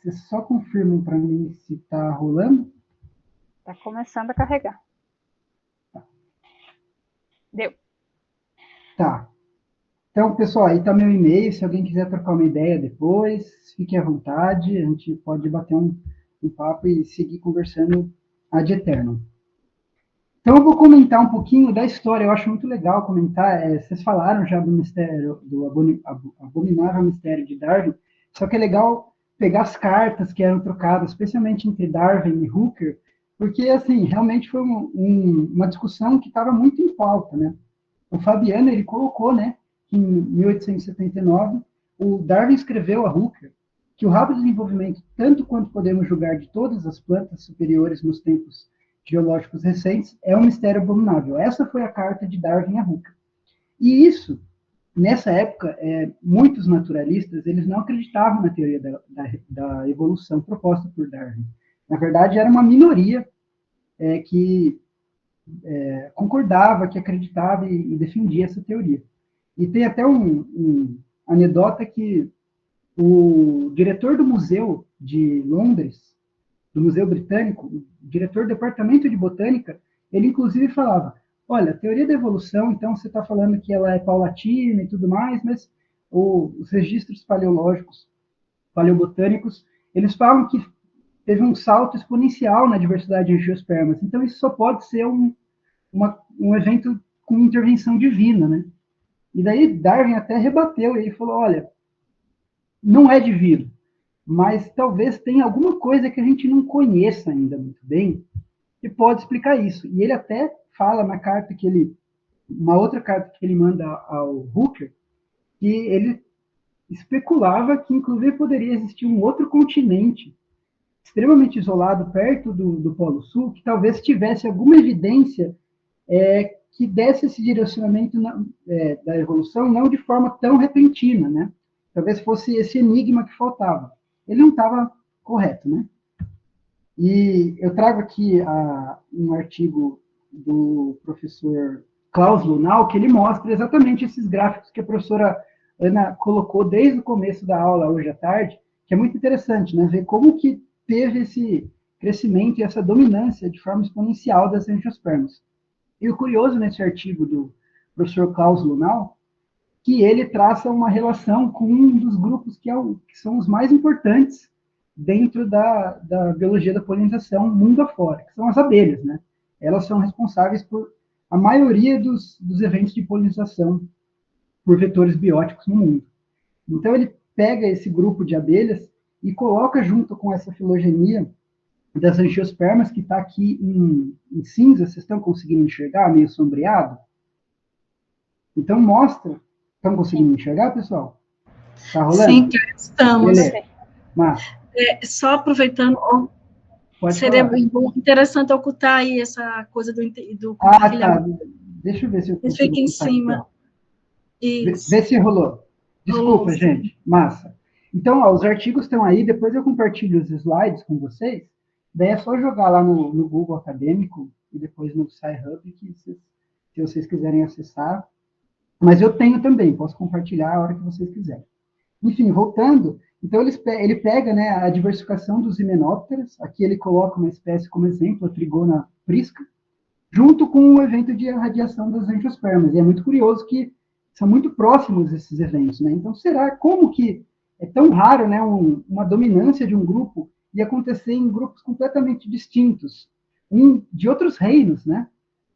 Vocês só confirmam para mim se está rolando? Está começando a carregar. Deu. Tá. Então, pessoal, aí está meu e-mail. Se alguém quiser trocar uma ideia depois, fique à vontade. A gente pode bater um papo e seguir conversando ad eternum. Então, eu vou comentar um pouquinho da história. Eu acho muito legal comentar. Vocês falaram já do mistério, do abominável mistério de Darwin. Só que é legal pegar as cartas que eram trocadas, especialmente entre Darwin e Hooker, porque, assim, realmente foi uma discussão que estava muito em pauta, né? O Fabiano, ele colocou, né, que em 1879, o Darwin escreveu a Hooker que o rápido desenvolvimento, tanto quanto podemos julgar de todas as plantas superiores nos tempos geológicos recentes, é um mistério abominável. Essa foi a carta de Darwin a Hooker. E isso, nessa época, muitos naturalistas, eles não acreditavam na teoria da evolução proposta por Darwin. Na verdade, era uma minoria que concordava, que acreditava e defendia essa teoria. E tem até um anedota que o diretor do museu de Londres, do Museu Britânico, o diretor do departamento de botânica, ele inclusive falava, olha, a teoria da evolução, então você está falando que ela é paulatina e tudo mais, mas os registros paleológicos, paleobotânicos, eles falam que teve um salto exponencial na diversidade de angiospermas. Então, isso só pode ser um evento com intervenção divina, né? E daí Darwin até rebateu, ele falou, olha, não é divino, mas talvez tenha alguma coisa que a gente não conheça ainda muito bem que pode explicar isso. E ele até fala na carta que ele, uma outra carta que ele manda ao Hooker, que ele especulava que inclusive poderia existir um outro continente extremamente isolado perto do Polo Sul, que talvez tivesse alguma evidência que desse esse direcionamento da evolução não de forma tão repentina, né? Talvez fosse esse enigma que faltava. Ele não estava correto, né? E eu trago aqui um artigo do professor Klaus Lunau, que ele mostra exatamente esses gráficos que a professora Ana colocou desde o começo da aula, hoje à tarde, que é muito interessante, né? Ver como que teve esse crescimento e essa dominância de forma exponencial das angiospermas. E o curioso nesse artigo do professor Klaus Lunau, que ele traça uma relação com um dos grupos que são os mais importantes dentro da biologia da polinização mundo afora, que são as abelhas, né? Elas são responsáveis por a maioria dos eventos de polinização por vetores bióticos no mundo. Então, ele pega esse grupo de abelhas e coloca junto com essa filogenia das angiospermas, que está aqui em cinza, vocês estão conseguindo enxergar, meio sombreado? Então, mostra. Estão conseguindo enxergar, pessoal? Está rolando? Sim, estamos. Beleza. Mas, só aproveitando, seria interessante ocultar aí essa coisa do compartilhamento. Tá. Deixa eu ver se eu consigo. Fica em cima. Vê se rolou. Desculpa, rolou, gente. Massa. Então, ó, os artigos estão aí, depois eu compartilho os slides com vocês. Daí é só jogar lá no Google Acadêmico e depois no SciHub, que se vocês quiserem acessar. Mas eu tenho também, posso compartilhar a hora que vocês quiserem. Enfim, voltando, então ele pega, né, a diversificação dos himenópteros, aqui ele coloca uma espécie como exemplo, a Trigona prisca, junto com o evento de radiação das angiospermas. E é muito curioso que são muito próximos esses eventos, né? Então, como que é tão raro, né, uma dominância de um grupo e acontecer em grupos completamente distintos, de outros reinos, né?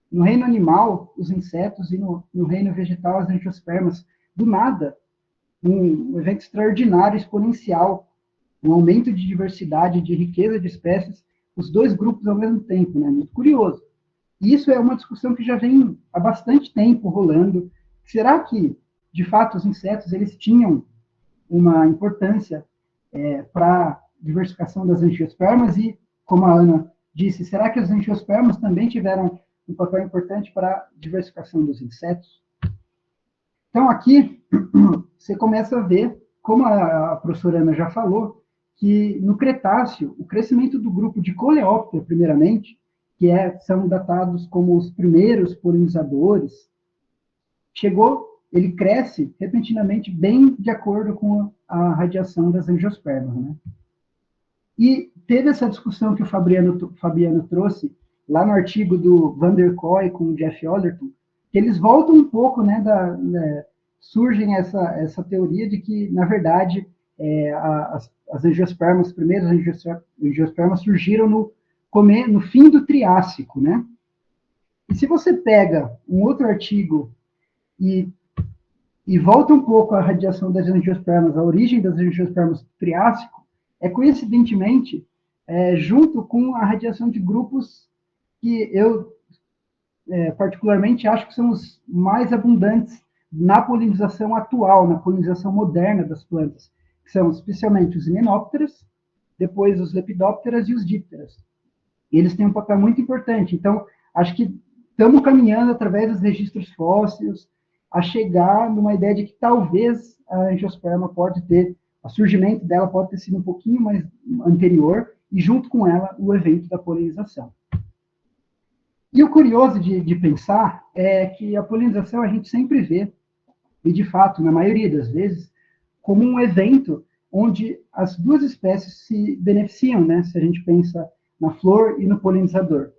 No reino animal, os insetos, e no reino vegetal, as angiospermas. Do nada, um evento extraordinário, exponencial, um aumento de diversidade, de riqueza de espécies, os dois grupos ao mesmo tempo, né? Muito curioso. E isso é uma discussão que já vem há bastante tempo rolando. Será que, de fato, os insetos eles tinham uma importância para a diversificação das angiospermas? E, como a Ana disse, será que as angiospermas também tiveram um papel importante para a diversificação dos insetos? Então, aqui, você começa a ver, como a professora Ana já falou, que no Cretáceo, o crescimento do grupo de Coleóptera, primeiramente, que são datados como os primeiros polinizadores, ele cresce repentinamente bem de acordo com a radiação das angiospermas, né? E teve essa discussão que o Fabiano trouxe lá no artigo do Van der Kooi com o Jeff Ollerton, que eles voltam um pouco, né, surgem essa teoria de que, na verdade, as angiospermas, as primeiras angiospermas surgiram no fim do Triássico, né? E se você pega um outro artigo e volta um pouco à radiação das angiospermas, a origem das angiospermas do Triássico, coincidentemente junto com a radiação de grupos que eu particularmente acho que são os mais abundantes na polinização atual, na polinização moderna das plantas, que são especialmente os himenópteras, depois os lepidópteras e os dípteras. Eles têm um papel muito importante. Então, acho que estamos caminhando através dos registros fósseis a chegar numa ideia de que talvez a angiosperma o surgimento dela pode ter sido um pouquinho mais anterior, e junto com ela o evento da polinização. E o curioso de pensar é que a polinização a gente sempre vê, e de fato, na maioria das vezes, como um evento onde as duas espécies se beneficiam, né? Se a gente pensa na flor e no polinizador.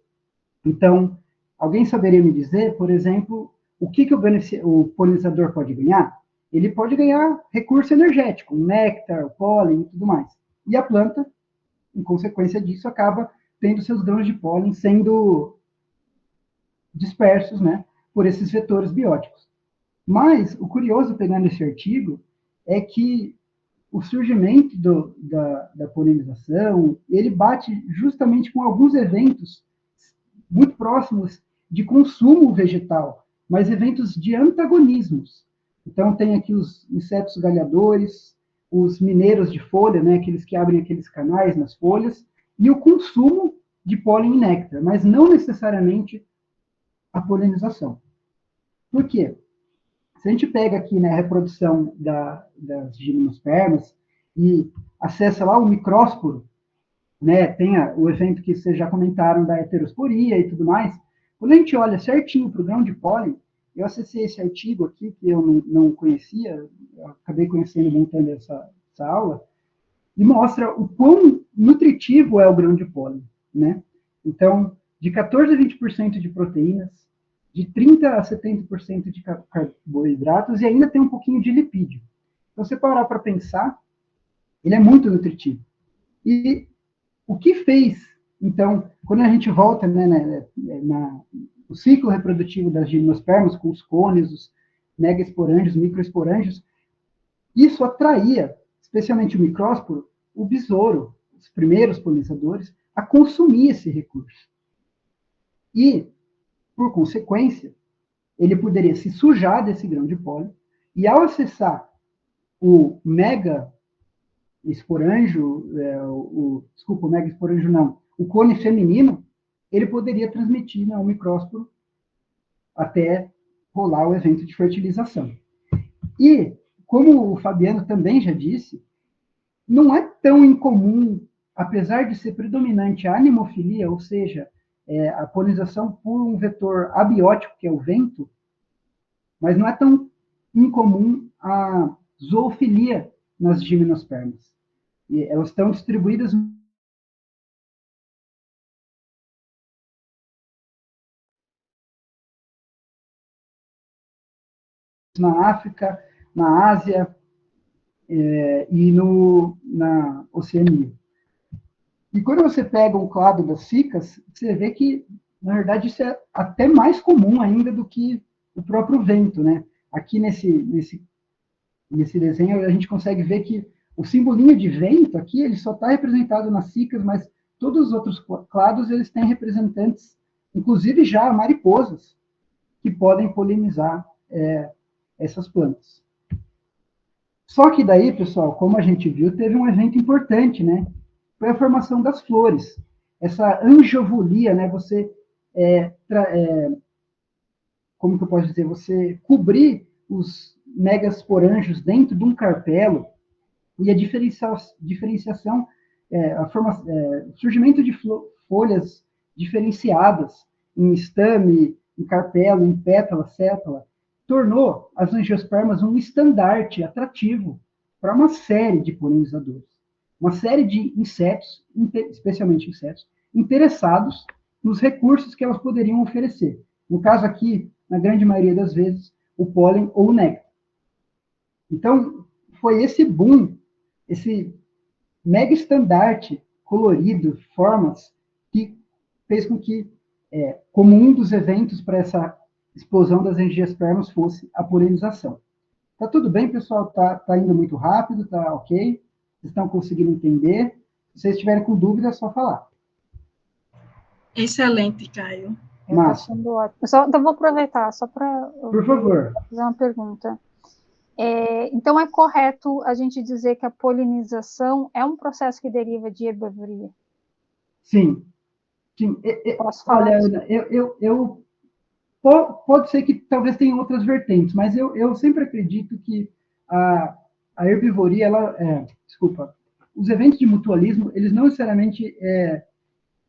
Então, alguém saberia me dizer, por exemplo, o que o polinizador pode ganhar? Ele pode ganhar recurso energético, o néctar, o pólen e tudo mais. E a planta, em consequência disso, acaba tendo seus grãos de pólen sendo dispersos, né, por esses vetores bióticos. Mas o curioso, pegando esse artigo, é que o surgimento da polinização, ele bate justamente com alguns eventos muito próximos de consumo vegetal, mas eventos de antagonismos. Então, tem aqui os insetos galhadores, os mineiros de folha, né, aqueles que abrem aqueles canais nas folhas, e o consumo de pólen e néctar, mas não necessariamente a polinização. Por quê? Se a gente pega aqui, né, a reprodução das gimnospermas e acessa lá o micrósporo, né, tem o evento que vocês já comentaram da heterosporia e tudo mais, quando a gente olha certinho para o grão de pólen, eu acessei esse artigo aqui, que eu não conhecia, eu acabei conhecendo montando essa aula, e mostra o quão nutritivo é o grão de pólen, né? Então, de 14 a 20% de proteínas, de 30 a 70% de carboidratos e ainda tem um pouquinho de lipídio. Então, se você parar para pensar, ele é muito nutritivo. E o que fez, então, quando a gente volta, né, o ciclo reprodutivo das gimnospermas, com os cônios, os megaesporângios, microesporângios, isso atraía, especialmente o micrósporo, o besouro, os primeiros polinizadores, a consumir esse recurso. E, por consequência, ele poderia se sujar desse grão de pólen, e ao acessar o mega esporângio, o mega esporângio não, o cone feminino, ele poderia transmitir, né, ao micrósporo até rolar o evento de fertilização. E, como o Fabiano também já disse, não é tão incomum, apesar de ser predominante a animofilia, ou seja, a polinização por um vetor abiótico, que é o vento, mas não é tão incomum a zoofilia nas gimnospermas. E elas estão distribuídas na África, na Ásia e na Oceania. E quando você pega um clado das cicas, você vê que, na verdade, isso é até mais comum ainda do que o próprio vento, né? Aqui nesse desenho, a gente consegue ver que o simbolinho de vento aqui, ele só está representado nas cicas, mas todos os outros clados, eles têm representantes, inclusive já mariposas, que podem polinizar essas plantas. Só que daí, pessoal, como a gente viu, teve um evento importante, né? Foi a formação das flores. Essa angiovolia, né? Você, como que eu posso dizer? Você cobrir os megasporângios dentro de um carpelo e a diferenciação, o surgimento de folhas diferenciadas em estame, em carpelo, em pétala, sétala, tornou as angiospermas um estandarte atrativo para uma série de polinizadores. uma série de insetos, especialmente insetos, interessados nos recursos que elas poderiam oferecer. No caso aqui, na grande maioria das vezes, o pólen ou o néctar. Então, foi esse boom, esse mega estandarte colorido, formas, que fez com que, como um dos eventos para essa explosão das angiospermas fosse a polinização. Tá tudo bem, pessoal? Tá indo muito rápido, tá ok? Vocês estão conseguindo entender? Se vocês estiverem com dúvida, é só falar. Excelente, Caio. Está sendo ótimo. Então, vou aproveitar só para Por favor. Fazer uma pergunta. Então, é correto a gente dizer que a polinização é um processo que deriva de herbivoria? Sim. Sim. Posso falar? Olha, Ana, pode ser que talvez tenha outras vertentes, mas eu sempre acredito que a herbivoria, os eventos de mutualismo, eles não necessariamente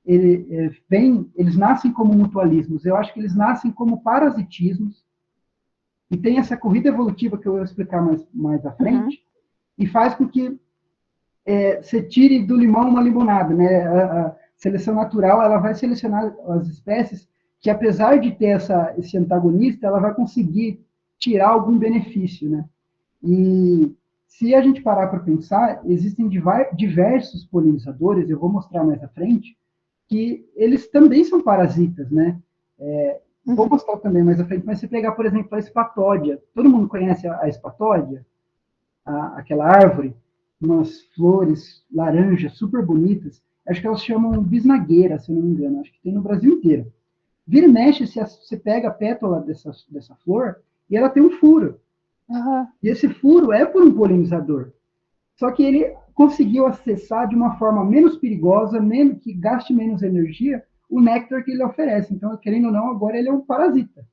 eles nascem como mutualismos. Eu acho que eles nascem como parasitismos, e tem essa corrida evolutiva que eu vou explicar mais à frente, e faz com que você tire do limão uma limonada, né? A seleção natural, ela vai selecionar as espécies que, apesar de ter esse antagonista, ela vai conseguir tirar algum benefício, né? E se a gente parar para pensar, existem diversos polinizadores, eu vou mostrar mais à frente, que eles também são parasitas, né? Vou mostrar também mais à frente, mas se pegar, por exemplo, a espatódia, todo mundo conhece a espatódia? Aquela árvore, umas flores laranjas super bonitas, acho que elas chamam bisnagueira, se eu não me engano, acho que tem no Brasil inteiro. Vira e mexe, você pega a pétala dessa flor e ela tem um furo. E esse furo é por um polinizador. Só que ele conseguiu acessar de uma forma menos perigosa, que gaste menos energia, o néctar que ele oferece. Então, querendo ou não, agora ele é um parasita.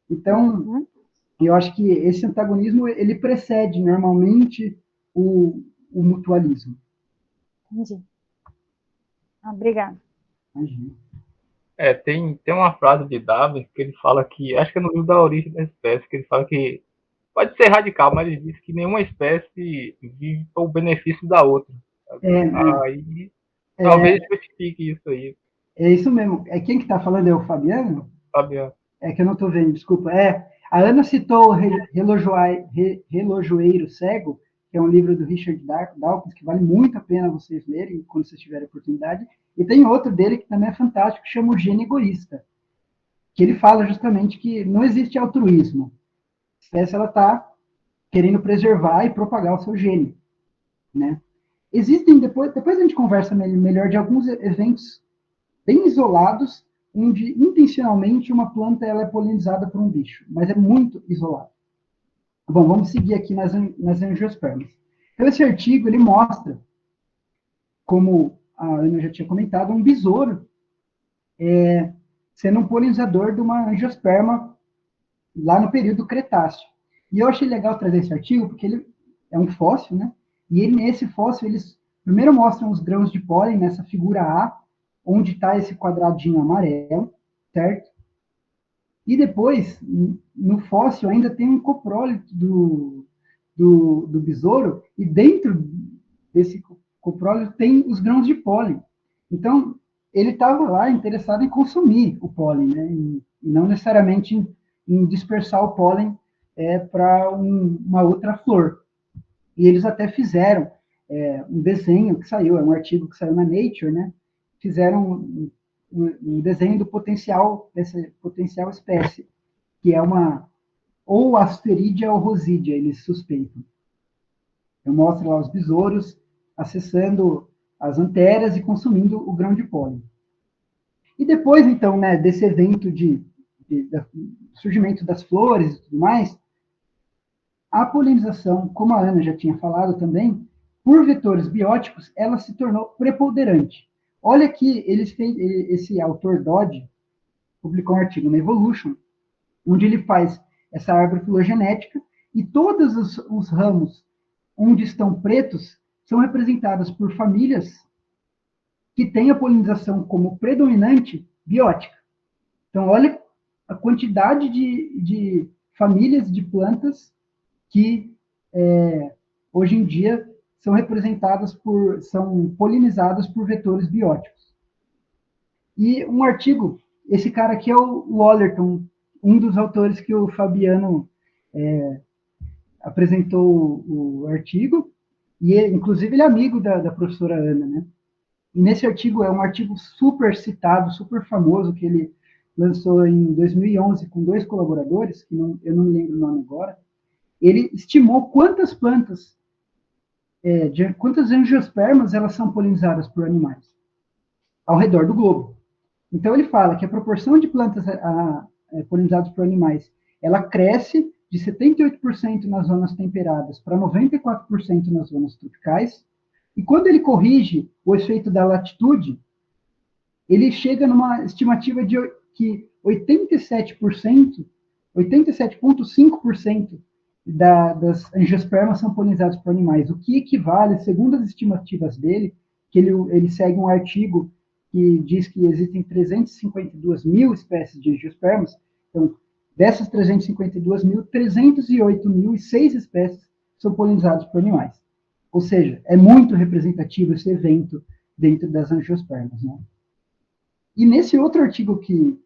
Então, eu acho que esse antagonismo, ele precede, normalmente, o mutualismo. Entendi. Obrigada. Imagina. Tem uma frase de Darwin que ele fala que, acho que é no livro da Origem da Espécie, que ele fala que, pode ser radical, mas ele diz que nenhuma espécie vive para o benefício da outra. Aí, talvez justifique isso aí. É isso mesmo. Quem que está falando é o Fabiano? Fabiano. É que eu não estou vendo, desculpa. A Ana citou o Relojoeiro Cego, que é um livro do Richard Dawkins, que vale muito a pena vocês lerem quando vocês tiverem oportunidade. E tem outro dele que também é fantástico, que chama O Gene Egoísta, que ele fala justamente que não existe altruísmo. A espécie está querendo preservar e propagar o seu gene, né? Existem, depois a gente conversa melhor de alguns eventos bem isolados, onde intencionalmente uma planta ela é polinizada por um bicho, mas é muito isolado. Bom, vamos seguir aqui nas angiospermas. Então, esse artigo, ele mostra, como a Ana já tinha comentado, um besouro sendo um polinizador de uma angiosperma lá no período Cretáceo. E eu achei legal trazer esse artigo, porque ele é um fóssil, né? E nesse fóssil, eles primeiro mostram os grãos de pólen nessa figura A, onde está esse quadradinho amarelo, certo? E depois, no fóssil, ainda tem um coprólito do besouro, e dentro desse coprólito tem os grãos de pólen. Então, ele estava lá interessado em consumir o pólen, né? E não necessariamente em dispersar o pólen para uma outra flor. E eles até fizeram um desenho que saiu, um artigo que saiu na Nature, né? Fizeram um desenho do potencial, dessa potencial espécie, que é ou Asteridia ou Rosidia, eles suspeitam. Eu mostro lá os besouros acessando as anteras e consumindo o grão de pólen. E depois, então, né, desse evento de surgimento das flores e tudo mais, a polinização, como a Ana já tinha falado também, por vetores bióticos, ela se tornou preponderante. Olha que esse autor Dodge publicou um artigo na Evolution, onde ele faz essa árvore filogenética e todos os ramos onde estão pretos são representados por famílias que têm a polinização como predominante biótica. Então, olha a quantidade de famílias de plantas que hoje em dia são polinizadas por vetores bióticos. E um artigo, esse cara aqui é o Wallerton, um dos autores que o Fabiano apresentou o artigo, e inclusive ele é amigo da professora Ana, né? E nesse artigo, é um artigo super citado, super famoso, que ele lançou em 2011 com 2 colaboradores, que eu não me lembro o nome agora. Ele estimou quantas plantas, quantas angiospermas elas são polinizadas por animais ao redor do globo. Então ele fala que a proporção de plantas polinizadas por animais, ela cresce de 78% nas zonas temperadas para 94% nas zonas tropicais. E quando ele corrige o efeito da latitude, ele chega numa estimativa de que 87,5% das angiospermas são polinizadas por animais, o que equivale, segundo as estimativas dele, que ele segue um artigo que diz que existem 352 mil espécies de angiospermas. Então, dessas 352 mil, 308.006 espécies são polinizadas por animais. Ou seja, é muito representativo esse evento dentro das angiospermas, né? E nesse outro artigo que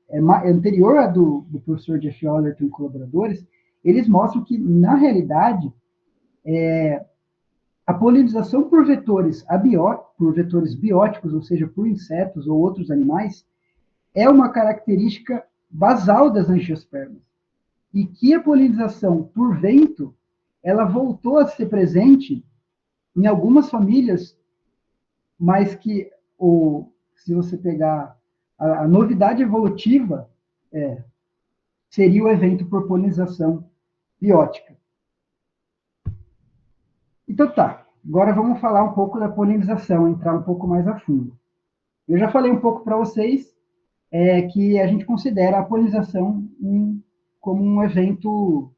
é anterior a do professor Jeff Wallerton e colaboradores, eles mostram que, na realidade, a polinização por vetores bióticos, ou seja, por insetos ou outros animais, é uma característica basal das angiospermas. E que a polinização por vento, ela voltou a ser presente em algumas famílias, mas que, se você pegar a novidade evolutiva, seria o evento por polinização biótica. Então tá, agora vamos falar um pouco da polinização, entrar um pouco mais a fundo. Eu já falei um pouco para vocês que a gente considera a polinização como um evento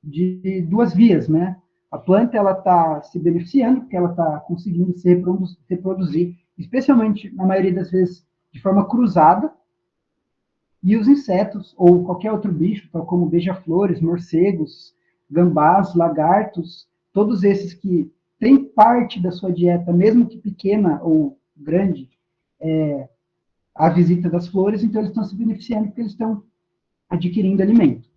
de 2 vias, né? A planta ela está se beneficiando porque ela está conseguindo se reproduzir, especialmente na maioria das vezes de forma cruzada, e os insetos ou qualquer outro bicho, tal como beija-flores, morcegos, gambás, lagartos, todos esses que têm parte da sua dieta, mesmo que pequena ou grande, a visita das flores, então eles estão se beneficiando porque eles estão adquirindo alimento.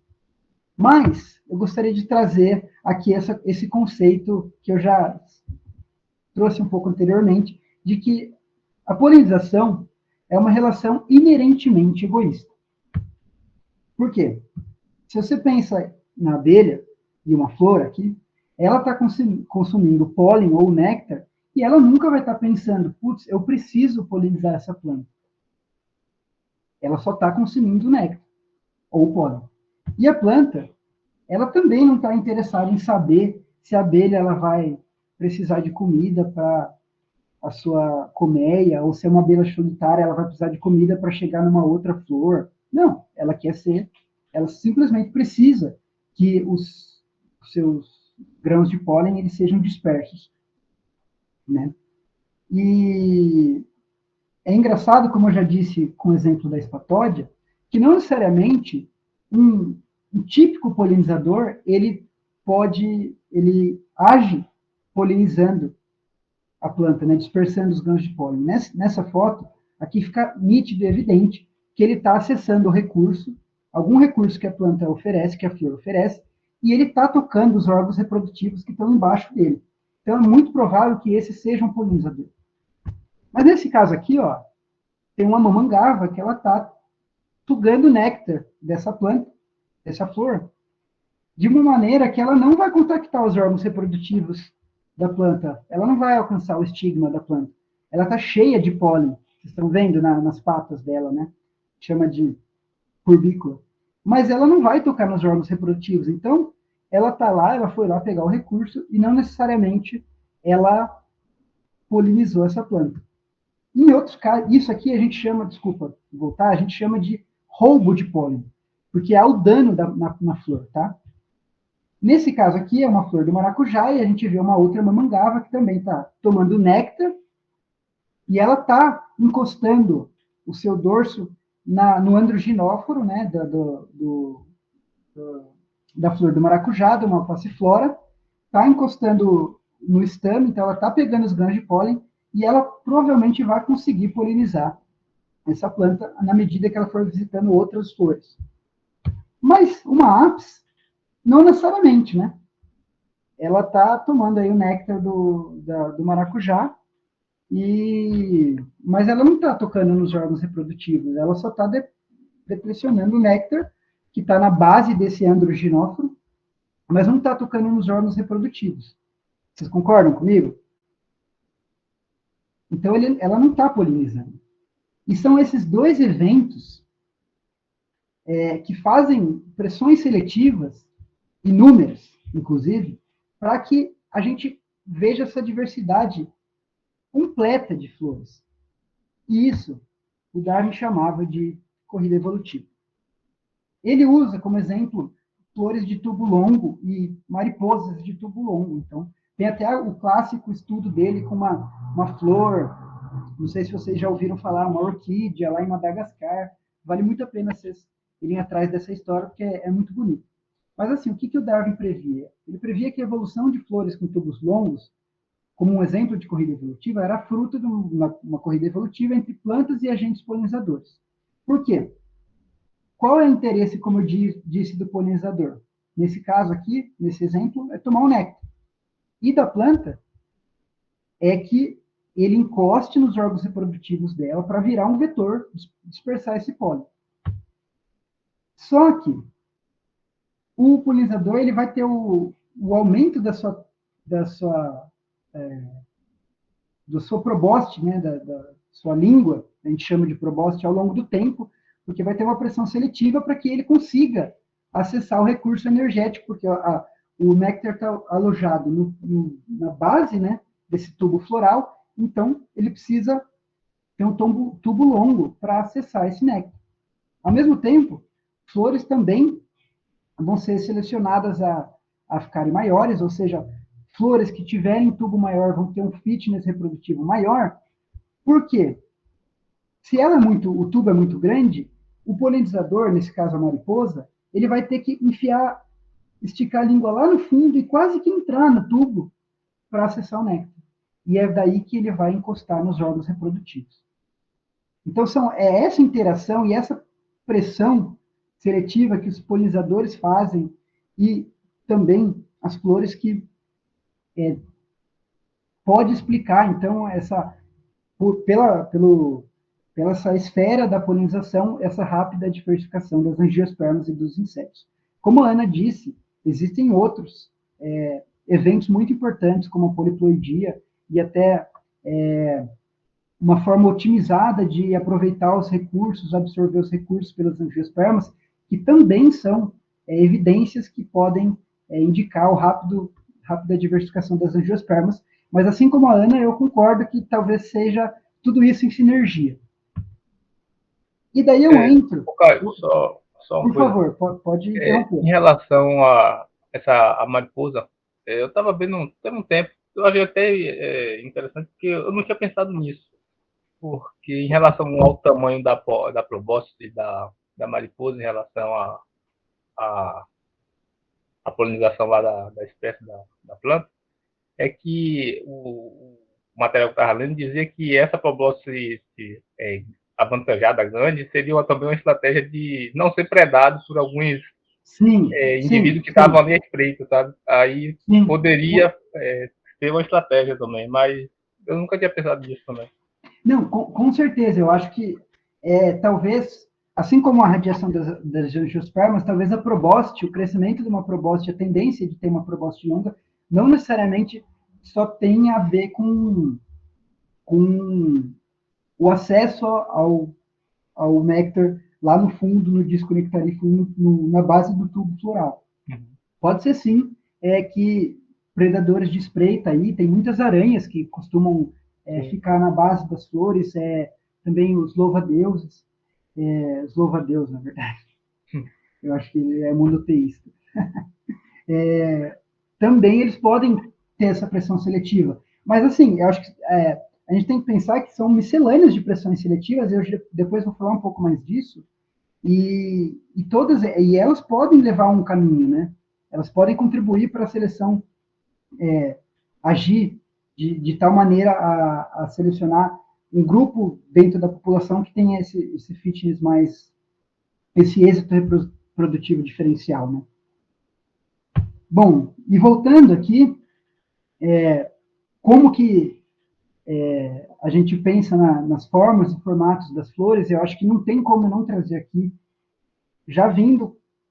Mas eu gostaria de trazer aqui esse conceito que eu já trouxe um pouco anteriormente, de que a polinização é uma relação inerentemente egoísta. Por quê? Se você pensa na abelha e uma flor aqui, ela está consumindo pólen ou néctar e ela nunca vai estar pensando, putz, eu preciso polinizar essa planta. Ela só está consumindo néctar ou pólen. E a planta, ela também não está interessada em saber se a abelha ela vai precisar de comida para a sua colmeia, ou se é uma abelha solitária, ela vai precisar de comida para chegar numa outra flor. Não, ela simplesmente precisa que os seus grãos de pólen eles sejam dispersos, né? E é engraçado, como eu já disse com o exemplo da espatódia, que não necessariamente um típico polinizador, ele age polinizando a planta, né, dispersando os grãos de pólen. Nessa foto, aqui fica nítido e evidente que ele está acessando o recurso, algum recurso que a planta oferece, que a flor oferece, e ele está tocando os órgãos reprodutivos que estão embaixo dele. Então, é muito provável que esse seja um polinizador. Mas nesse caso aqui, ó, tem uma mamangava que ela está sugando néctar dessa planta, dessa flor, de uma maneira que ela não vai contactar os órgãos reprodutivos da planta, ela não vai alcançar o estigma da planta. Ela está cheia de pólen, vocês estão vendo nas patas dela, né? Chama de curbícula. Mas ela não vai tocar nos órgãos reprodutivos. Então, ela está lá, ela foi lá pegar o recurso e não necessariamente ela polinizou essa planta. Em outros casos, isso aqui a gente chama, desculpa voltar, a gente chama de roubo de pólen, porque há o dano na flor, tá? Nesse caso aqui é uma flor do maracujá e a gente vê uma outra mamangava que também está tomando néctar e ela está encostando o seu dorso no androginóforo, né, da flor do maracujá, de uma passiflora, está encostando no estame, então ela está pegando os grãos de pólen e ela provavelmente vai conseguir polinizar essa planta na medida que ela for visitando outras flores. Mas uma apis, não necessariamente, né? Ela está tomando aí o néctar do maracujá, mas ela não está tocando nos órgãos reprodutivos, ela só está depressionando o néctar, que está na base desse androginóforo, mas não está tocando nos órgãos reprodutivos. Vocês concordam comigo? Então, ela não está polinizando. E são esses dois eventos que fazem pressões seletivas, inúmeras, inclusive, para que a gente veja essa diversidade completa de flores. E isso o Darwin chamava de corrida evolutiva. Ele usa como exemplo flores de tubo longo e mariposas de tubo longo. Então, tem até o clássico estudo dele com uma flor, não sei se vocês já ouviram falar, uma orquídea lá em Madagascar. Vale muito a pena vocês irem atrás dessa história, porque é muito bonito. Mas assim, o que o Darwin previa? Ele previa que a evolução de flores com tubos longos, como um exemplo de corrida evolutiva, era fruto de uma corrida evolutiva entre plantas e agentes polinizadores. Por quê? Qual é o interesse, como eu disse, do polinizador? Nesse caso aqui, nesse exemplo, é tomar o néctar. E da planta é que ele encoste nos órgãos reprodutivos dela para virar um vetor, dispersar esse pólen. Só que o polinizador ele vai ter o aumento da sua probóscide, né, da sua língua, a gente chama de probóscide, ao longo do tempo, porque vai ter uma pressão seletiva para que ele consiga acessar o recurso energético, porque o néctar está alojado na base, né, desse tubo floral, então ele precisa ter um tubo longo para acessar esse néctar. Ao mesmo tempo, flores também vão ser selecionadas a ficarem maiores, ou seja, flores que tiverem tubo maior vão ter um fitness reprodutivo maior. Por quê? Se o tubo é muito grande, o polinizador, nesse caso a mariposa, ele vai ter que esticar a língua lá no fundo e quase que entrar no tubo para acessar o néctar. E é daí que ele vai encostar nos órgãos reprodutivos. Então, é essa interação e essa pressão seletiva que os polinizadores fazem e também as flores que pode explicar, então, pela essa esfera da polinização, essa rápida diversificação das angiospermas e dos insetos. Como a Ana disse, existem outros eventos muito importantes, como a poliploidia, e até uma forma otimizada de aproveitar os recursos, absorver os recursos pelas angiospermas, que também são evidências que podem indicar a rápida diversificação das angiospermas. Mas, assim como a Ana, eu concordo que talvez seja tudo isso em sinergia. E daí eu entro... Caio, só por favor, pode interromper. Em relação a mariposa, eu estava vendo tem um tempo, eu achei até interessante, porque eu não tinha pensado nisso. Porque em relação ao tamanho da probóscide da mariposa, em relação à polinização lá da espécie da planta, é que o material que estava lendo dizia que essa probóscide avantajada, grande, seria também uma estratégia de não ser predado por alguns indivíduos que estavam ali à espreita, sabe? Aí poderia ter uma estratégia também, mas eu nunca tinha pensado nisso também. Não, com certeza, eu acho que talvez, assim como a radiação das angiospermas, talvez a probóscide, o crescimento de uma probóscide, a tendência de ter uma probóscide longa, não necessariamente só tenha a ver com o acesso ao néctar lá no fundo, no disco nectarífero, na base do tubo floral. Pode ser sim, que predadores de espreita aí, tem muitas aranhas que costumam ficar na base das flores, também os louva-deuses, os louva-deus, na verdade. Eu acho que ele é monoteísta. Também eles podem ter essa pressão seletiva. Mas, assim, eu acho que a gente tem que pensar que são miscelâneas de pressões seletivas, eu depois vou falar um pouco mais disso, e elas podem levar um caminho, né? Elas podem contribuir para a seleção agir de tal maneira a selecionar um grupo dentro da população que tenha esse fitness mais, esse êxito reprodutivo diferencial, né? Bom, e voltando aqui, como que a gente pensa nas formas e formatos das flores, eu acho que não tem como não trazer aqui, já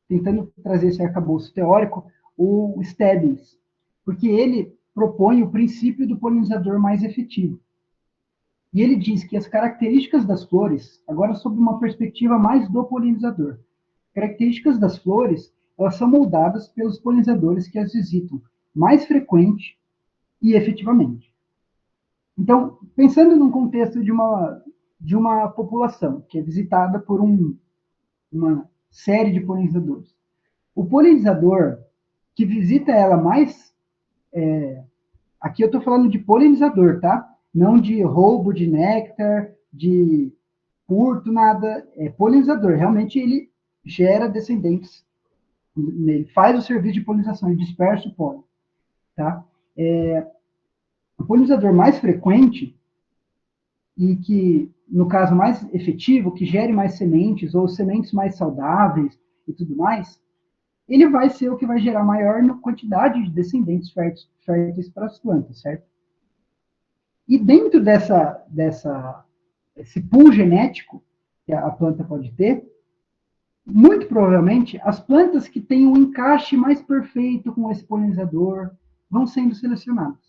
tentando trazer esse arcabouço teórico, o Stebbins, porque ele propõe o princípio do polinizador mais efetivo. E ele diz que as características das flores, agora sob uma perspectiva mais do polinizador, características das flores, elas são moldadas pelos polinizadores que as visitam mais frequente e efetivamente. Então, pensando num contexto de uma população que é visitada por uma série de polinizadores, o polinizador que visita ela mais, aqui eu estou falando de polinizador, tá? Não de roubo de néctar, de furto, nada, é polinizador. Realmente ele gera descendentes, ele faz o serviço de polinização, ele dispersa o pólen, tá? O polinizador mais frequente e que, no caso, mais efetivo, que gere mais sementes ou sementes mais saudáveis e tudo mais, ele vai ser o que vai gerar maior quantidade de descendentes férteis para as plantas, certo? E dentro esse pool genético que a planta pode ter, muito provavelmente, as plantas que têm um encaixe mais perfeito com esse polinizador vão sendo selecionadas.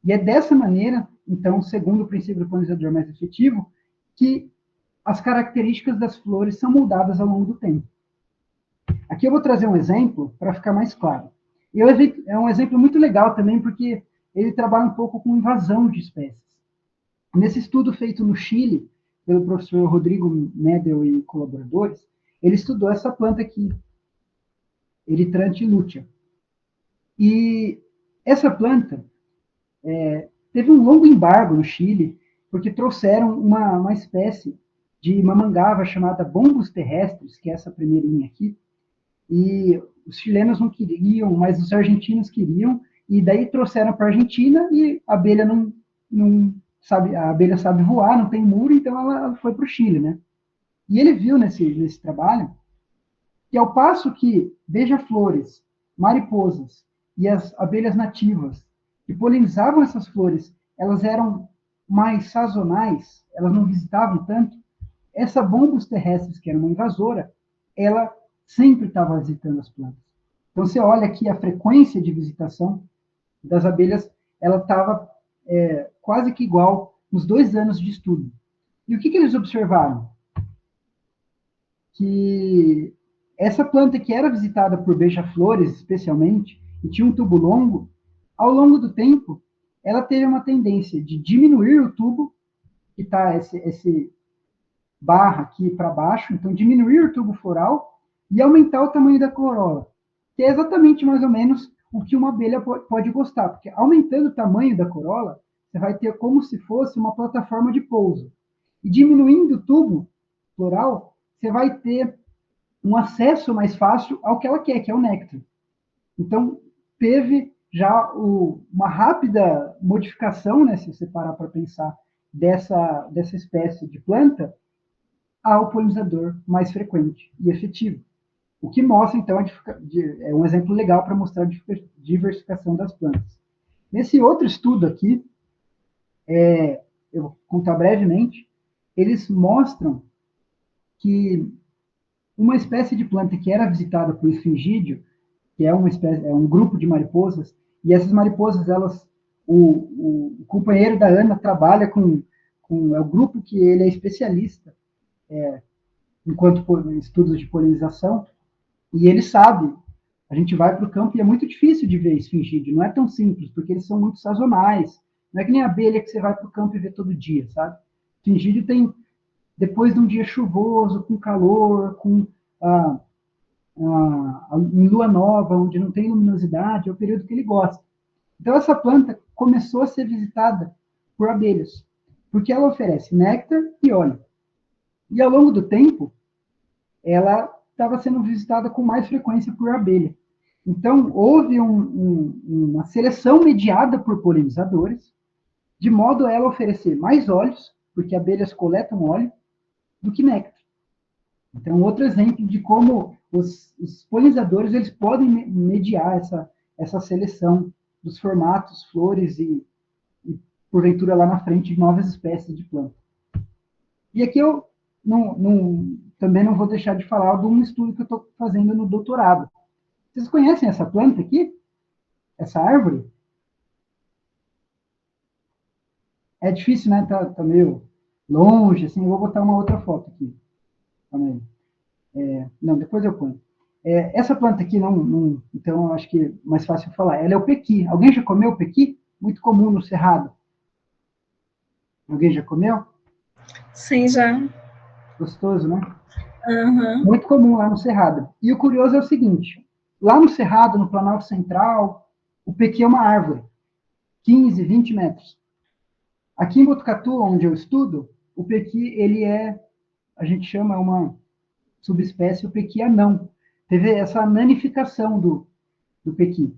E é dessa maneira, então, segundo o princípio do polinizador mais efetivo, que as características das flores são moldadas ao longo do tempo. Aqui eu vou trazer um exemplo para ficar mais claro. E é um exemplo muito legal também, porque ele trabalha um pouco com invasão de espécies. Nesse estudo feito no Chile, pelo professor Rodrigo Medel e colaboradores, ele estudou essa planta aqui, Erythranthe lutea. E essa planta teve um longo embargo no Chile, porque trouxeram uma espécie de mamangava chamada bombus terrestres, que é essa primeirinha aqui, e os chilenos não queriam, mas os argentinos queriam, e daí trouxeram para a Argentina, e a abelha não sabe, a abelha sabe voar, não tem muro, então ela foi para o Chile, né? E ele viu nesse trabalho que ao passo que beija-flores, mariposas e as abelhas nativas que polinizavam essas flores, elas eram mais sazonais, elas não visitavam tanto, essa bombus terrestres, que era uma invasora, ela sempre estava visitando as plantas. Então, você olha aqui a frequência de visitação das abelhas, ela estava quase que igual nos 2 anos de estudo. E o que eles observaram? Que essa planta que era visitada por beija-flores, especialmente, e tinha um tubo longo, ao longo do tempo, ela teve uma tendência de diminuir o tubo, que está esse barra aqui para baixo, então diminuir o tubo floral e aumentar o tamanho da corola, que é exatamente mais ou menos o que uma abelha pode gostar, porque aumentando o tamanho da corola, você vai ter como se fosse uma plataforma de pouso. E diminuindo o tubo floral, você vai ter um acesso mais fácil ao que ela quer, que é o néctar. Então, teve já uma rápida modificação, né, se você parar para pensar, dessa espécie de planta ao polinizador mais frequente e efetivo. O que mostra, então, é um exemplo legal para mostrar a diversificação das plantas. Nesse outro estudo aqui, eu vou contar brevemente, eles mostram que uma espécie de planta que era visitada por esfingídeo, que é um grupo de mariposas, e essas mariposas, o companheiro da Ana trabalha com o grupo que ele é especialista enquanto estudos de polinização, e ele sabe, a gente vai para o campo e é muito difícil de ver esfingídeo, não é tão simples, porque eles são muito sazonais, não é que nem a abelha que você vai para o campo e vê todo dia, sabe? Esfingídeo tem, depois de um dia chuvoso, com calor, com em lua nova, onde não tem luminosidade, é o período que ele gosta. Então, essa planta começou a ser visitada por abelhas, porque ela oferece néctar e óleo. E ao longo do tempo, ela estava sendo visitada com mais frequência por abelha. Então, houve uma seleção mediada por polinizadores, de modo a ela oferecer mais óleos, porque abelhas coletam óleo, do que néctar. Então, outro exemplo de como os polinizadores eles podem mediar essa seleção dos formatos, flores e, porventura, lá na frente, de novas espécies de planta. E aqui eu também não vou deixar de falar de um estudo que eu estou fazendo no doutorado. Vocês conhecem essa planta aqui? Essa árvore? É difícil, né? Tá meio longe, assim. Eu vou botar uma outra foto aqui. Também. Não, depois eu ponho. Essa planta aqui, então, eu acho que é mais fácil falar. Ela é o pequi. Alguém já comeu pequi? Muito comum no Cerrado. Alguém já comeu? Sim, já. Gostoso, né? Uhum. Muito comum lá no Cerrado. E o curioso é o seguinte, lá no Cerrado, no Planalto Central, o pequi é uma árvore, 15, 20 metros. Aqui em Botucatu, onde eu estudo, o pequi, a gente chama uma subespécie, o pequi anão. Teve essa nanificação do pequi.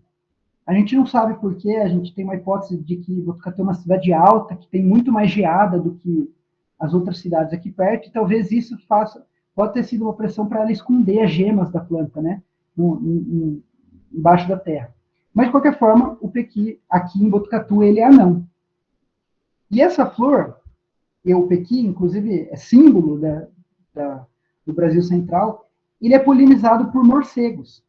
A gente não sabe por quê, a gente tem uma hipótese de que Botucatu é uma cidade alta, que tem muito mais geada do que as outras cidades aqui perto, e talvez isso pode ter sido uma pressão para ela esconder as gemas da planta, né, embaixo da terra. Mas, de qualquer forma, o pequi, aqui em Botucatu, ele é anão. E essa flor, o pequi, inclusive, é símbolo do Brasil Central, ele é polinizado por morcegos.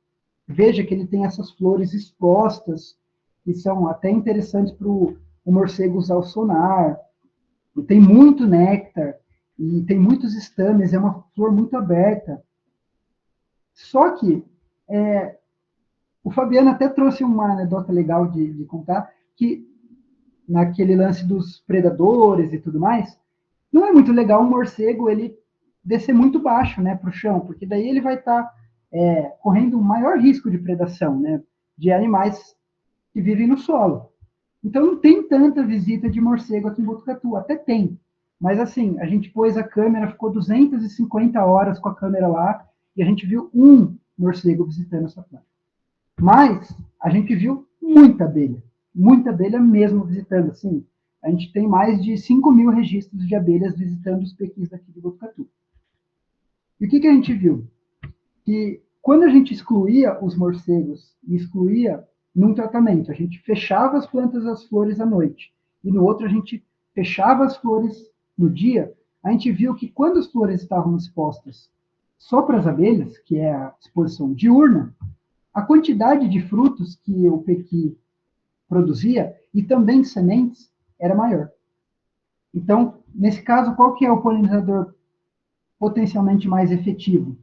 Veja que ele tem essas flores expostas, que são até interessantes para o morcego usar o sonar. E tem muito néctar, e tem muitos estames, é uma flor muito aberta. Só que o Fabiano até trouxe uma anedota legal de contar, que naquele lance dos predadores e tudo mais, não é muito legal um morcego ele descer muito baixo, né, para o chão, porque daí ele vai estar correndo um maior risco de predação, né, de animais que vivem no solo. Então não tem tanta visita de morcego aqui em Botucatu, até tem, mas assim, a gente pôs a câmera, ficou 250 horas com a câmera lá, e a gente viu um morcego visitando essa planta. Mas a gente viu muita abelha mesmo visitando, assim, a gente tem mais de 5.000 registros de abelhas visitando os pequis daqui de Botucatu. E o que a gente viu? Que quando a gente excluía os morcegos e excluía num tratamento, a gente fechava as plantas, as flores à noite, e no outro a gente fechava as flores no dia, a gente viu que quando as flores estavam expostas só para as abelhas, que é a exposição diurna, a quantidade de frutos que o pequi produzia, e também de sementes, era maior. Então, nesse caso, qual que é o polinizador potencialmente mais efetivo?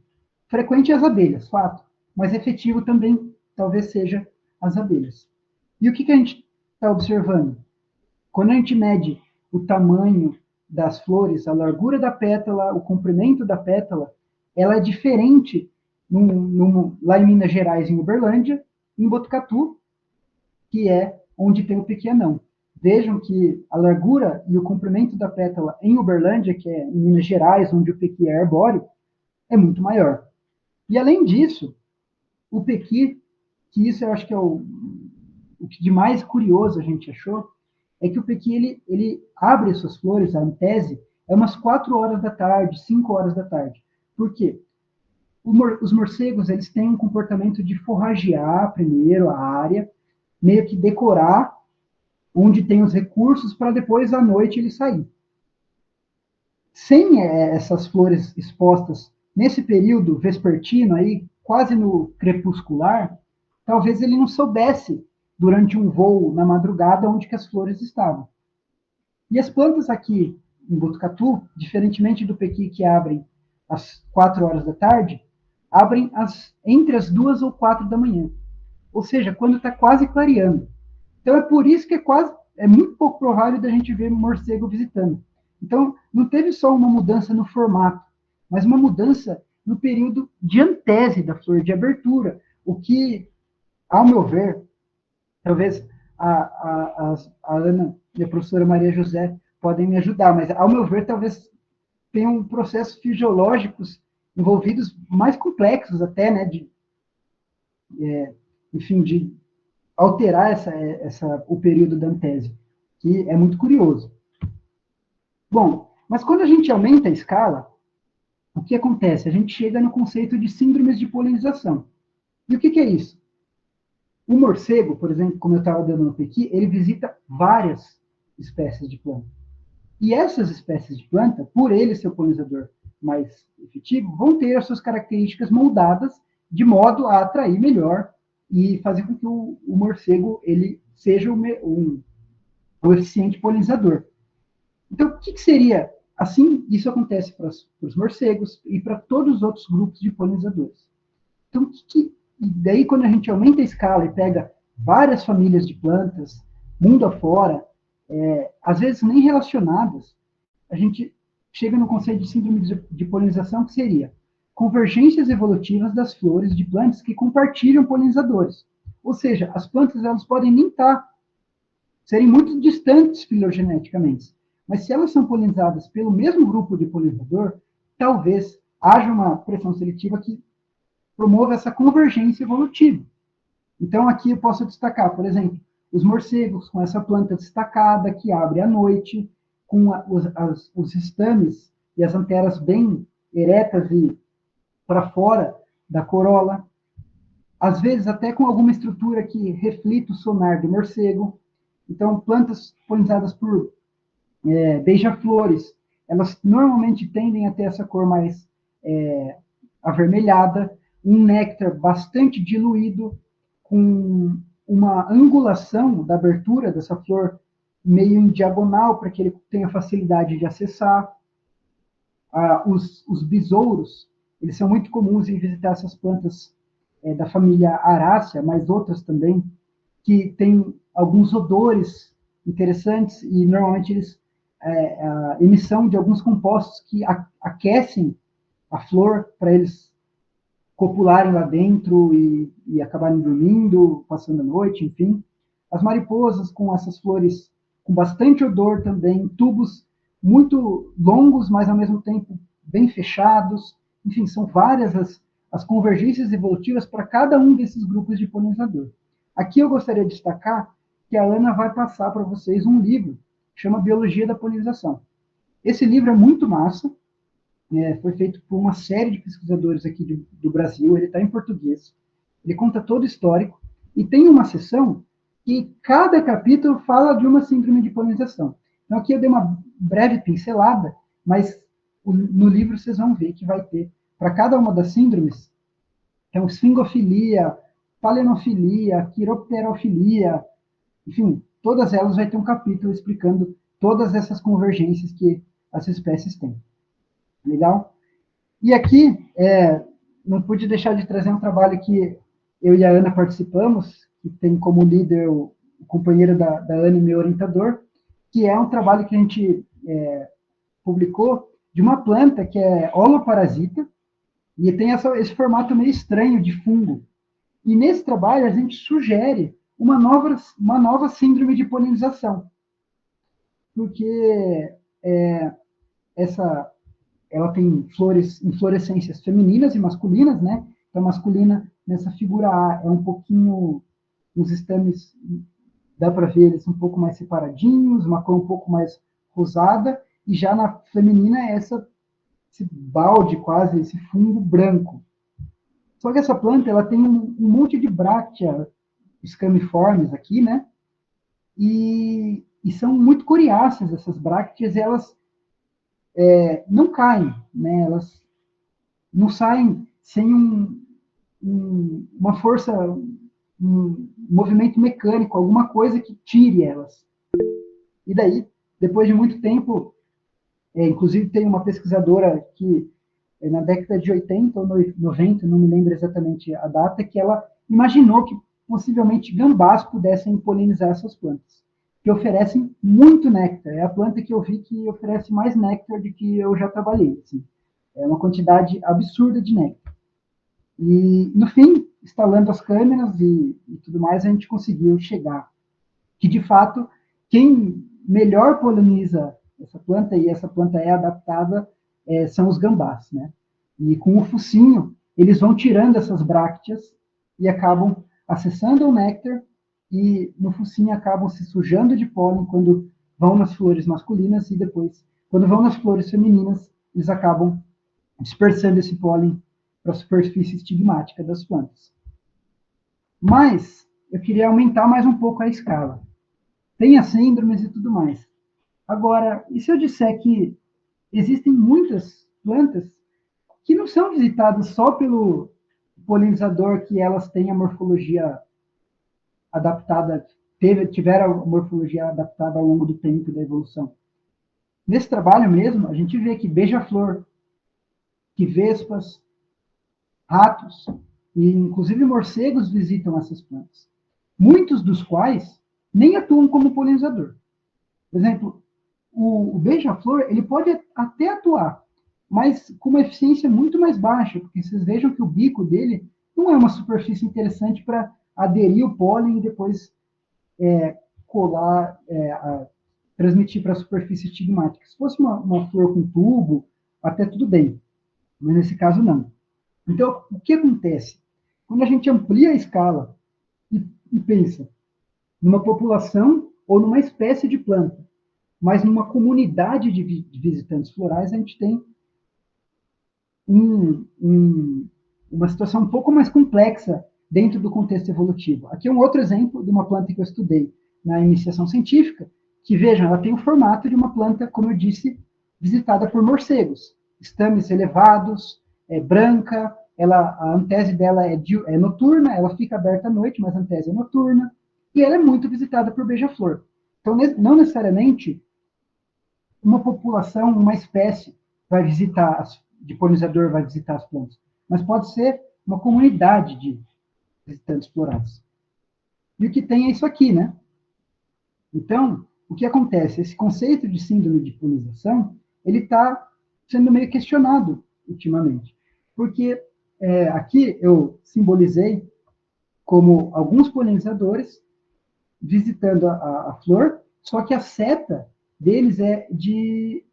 Frequente as abelhas, fato, mas efetivo também talvez seja as abelhas. E o que a gente está observando? Quando a gente mede o tamanho das flores, a largura da pétala, o comprimento da pétala, ela é diferente lá em Minas Gerais, em Uberlândia, em Botucatu, que é onde tem o pequi anão. Vejam que a largura e o comprimento da pétala em Uberlândia, que é em Minas Gerais, onde o pequi é arbóreo, é muito maior. E além disso, o pequi, que isso eu acho que é o que de mais curioso a gente achou, é que o pequi ele abre suas flores, a antese, é umas 4 horas da tarde, 5 horas da tarde. Por quê? Os morcegos eles têm um comportamento de forragear primeiro a área, meio que decorar onde tem os recursos para depois à noite ele sair. Sem essas flores expostas nesse período vespertino aí, quase no crepuscular, talvez ele não soubesse durante um voo na madrugada onde que as flores estavam. E as plantas aqui em Botucatu, diferentemente do pequi que abrem às 4 horas da tarde, abrem entre as 2 ou 4 da manhã. Ou seja, quando está quase clareando. Então é por isso que é muito pouco provável da gente ver morcego visitando. Então, não teve só uma mudança no formato, mas uma mudança no período de antese da flor, de abertura. O que, ao meu ver, talvez a Ana e a professora Maria José podem me ajudar, mas, ao meu ver, talvez tenham processos fisiológicos envolvidos mais complexos até, né, enfim, de alterar o período da antese, que é muito curioso. Bom, mas quando a gente aumenta a escala, o que acontece? A gente chega no conceito de síndromes de polinização. E o que é isso? O morcego, por exemplo, como eu estava dando no Pequi, ele visita várias espécies de planta. E essas espécies de planta, por ele ser o polinizador mais efetivo, vão ter as suas características moldadas de modo a atrair melhor e fazer com que o morcego ele seja o eficiente polinizador. Então, o que seria? Assim, isso acontece para os morcegos e para todos os outros grupos de polinizadores. Então, e daí, quando a gente aumenta a escala e pega várias famílias de plantas, mundo afora, às vezes nem relacionadas, a gente chega no conceito de síndrome de polinização, que seria convergências evolutivas das flores de plantas que compartilham polinizadores. Ou seja, as plantas elas podem nem serem muito distantes filogeneticamente, mas se elas são polinizadas pelo mesmo grupo de polinizador, talvez haja uma pressão seletiva que promova essa convergência evolutiva. Então, aqui eu posso destacar, por exemplo, os morcegos com essa planta destacada que abre à noite, com os estames e as anteras bem eretas e para fora da corola, às vezes até com alguma estrutura que reflita o sonar do morcego. Então, plantas polinizadas por beija-flores, elas normalmente tendem a ter essa cor mais avermelhada, um néctar bastante diluído, com uma angulação da abertura dessa flor meio em diagonal, para que ele tenha facilidade de acessar. Os besouros, eles são muito comuns em visitar essas plantas da família Arácea, mas outras também, que têm alguns odores interessantes, e normalmente eles a emissão de alguns compostos que aquecem a flor para eles copularem lá dentro e acabarem dormindo, passando a noite, enfim. As mariposas com essas flores com bastante odor também, tubos muito longos, mas ao mesmo tempo bem fechados. Enfim, são várias as convergências evolutivas para cada um desses grupos de polinizador. Aqui eu gostaria de destacar que a Ana vai passar para vocês um livro que chama Biologia da Polinização. Esse livro é muito massa, foi feito por uma série de pesquisadores aqui do Brasil, ele está em português, ele conta todo o histórico, e tem uma seção que cada capítulo fala de uma síndrome de polinização. Então aqui eu dei uma breve pincelada, mas no livro vocês vão ver que vai ter, para cada uma das síndromes, então esfingofilia, palenofilia, quiropterofilia, enfim, todas elas vai ter um capítulo explicando todas essas convergências que as espécies têm. Legal? E aqui, não pude deixar de trazer um trabalho que eu e a Ana participamos, que tem como líder o companheiro da Ana e meu orientador, que é um trabalho que a gente publicou de uma planta que é holoparasita, e tem esse formato meio estranho de fungo. E nesse trabalho a gente sugere uma nova síndrome de polinização, porque ela tem inflorescências femininas e masculinas, né? Então, a masculina, nessa figura A, é um pouquinho, os estames, dá para ver eles um pouco mais separadinhos, uma cor um pouco mais rosada, e já na feminina é esse balde quase, esse fungo branco. Só que essa planta, ela tem um monte de bráctea escamiformes aqui, né? E são muito coriáceas essas brácteas, e elas não caem, né? Elas não saem sem uma força, um movimento mecânico, alguma coisa que tire elas. E daí, depois de muito tempo, inclusive tem uma pesquisadora que, na década de 80 ou 90, não me lembro exatamente a data, que ela imaginou que possivelmente gambás pudessem polinizar essas plantas, que oferecem muito néctar. É a planta que eu vi que oferece mais néctar do que eu já trabalhei. Assim. É uma quantidade absurda de néctar. E, no fim, instalando as câmeras e tudo mais, a gente conseguiu chegar. Que, de fato, quem melhor poliniza essa planta, e essa planta é adaptada, são os gambás. Né? E com o focinho, eles vão tirando essas brácteas e acabam acessando o néctar e no focinho acabam se sujando de pólen quando vão nas flores masculinas e depois, quando vão nas flores femininas, eles acabam dispersando esse pólen para a superfície estigmática das plantas. Mas eu queria aumentar mais um pouco a escala. Tem as síndromes e tudo mais. Agora, e se eu disser que existem muitas plantas que não são visitadas só pelo polinizador, que elas têm a morfologia adaptada, tiveram a morfologia adaptada ao longo do tempo da evolução. Nesse trabalho mesmo, a gente vê que beija-flor, que vespas, ratos e inclusive morcegos visitam essas plantas, muitos dos quais nem atuam como polinizador. Por exemplo, o beija-flor, ele pode até atuar, mas com uma eficiência muito mais baixa, porque vocês vejam que o bico dele não é uma superfície interessante para aderir o pólen e depois colar, transmitir para a superfície estigmática. Se fosse uma flor com tubo, até tudo bem, mas nesse caso não. Então, o que acontece? Quando a gente amplia a escala e pensa numa população ou numa espécie de planta, mas numa comunidade de visitantes florais, a gente tem uma situação um pouco mais complexa dentro do contexto evolutivo. Aqui é um outro exemplo de uma planta que eu estudei na iniciação científica, que, vejam, ela tem o formato de uma planta, como eu disse, visitada por morcegos. Estames elevados, branca, a antese dela é noturna, ela fica aberta à noite, mas a antese é noturna, e ela é muito visitada por beija-flor. Então, não necessariamente uma população, uma espécie vai visitar, de polinizador vai visitar as plantas, mas pode ser uma comunidade de visitantes florais. E o que tem é isso aqui, né? Então, o que acontece? Esse conceito de síndrome de polinização, ele está sendo meio questionado ultimamente, porque aqui eu simbolizei como alguns polinizadores visitando a flor, só que a seta deles é de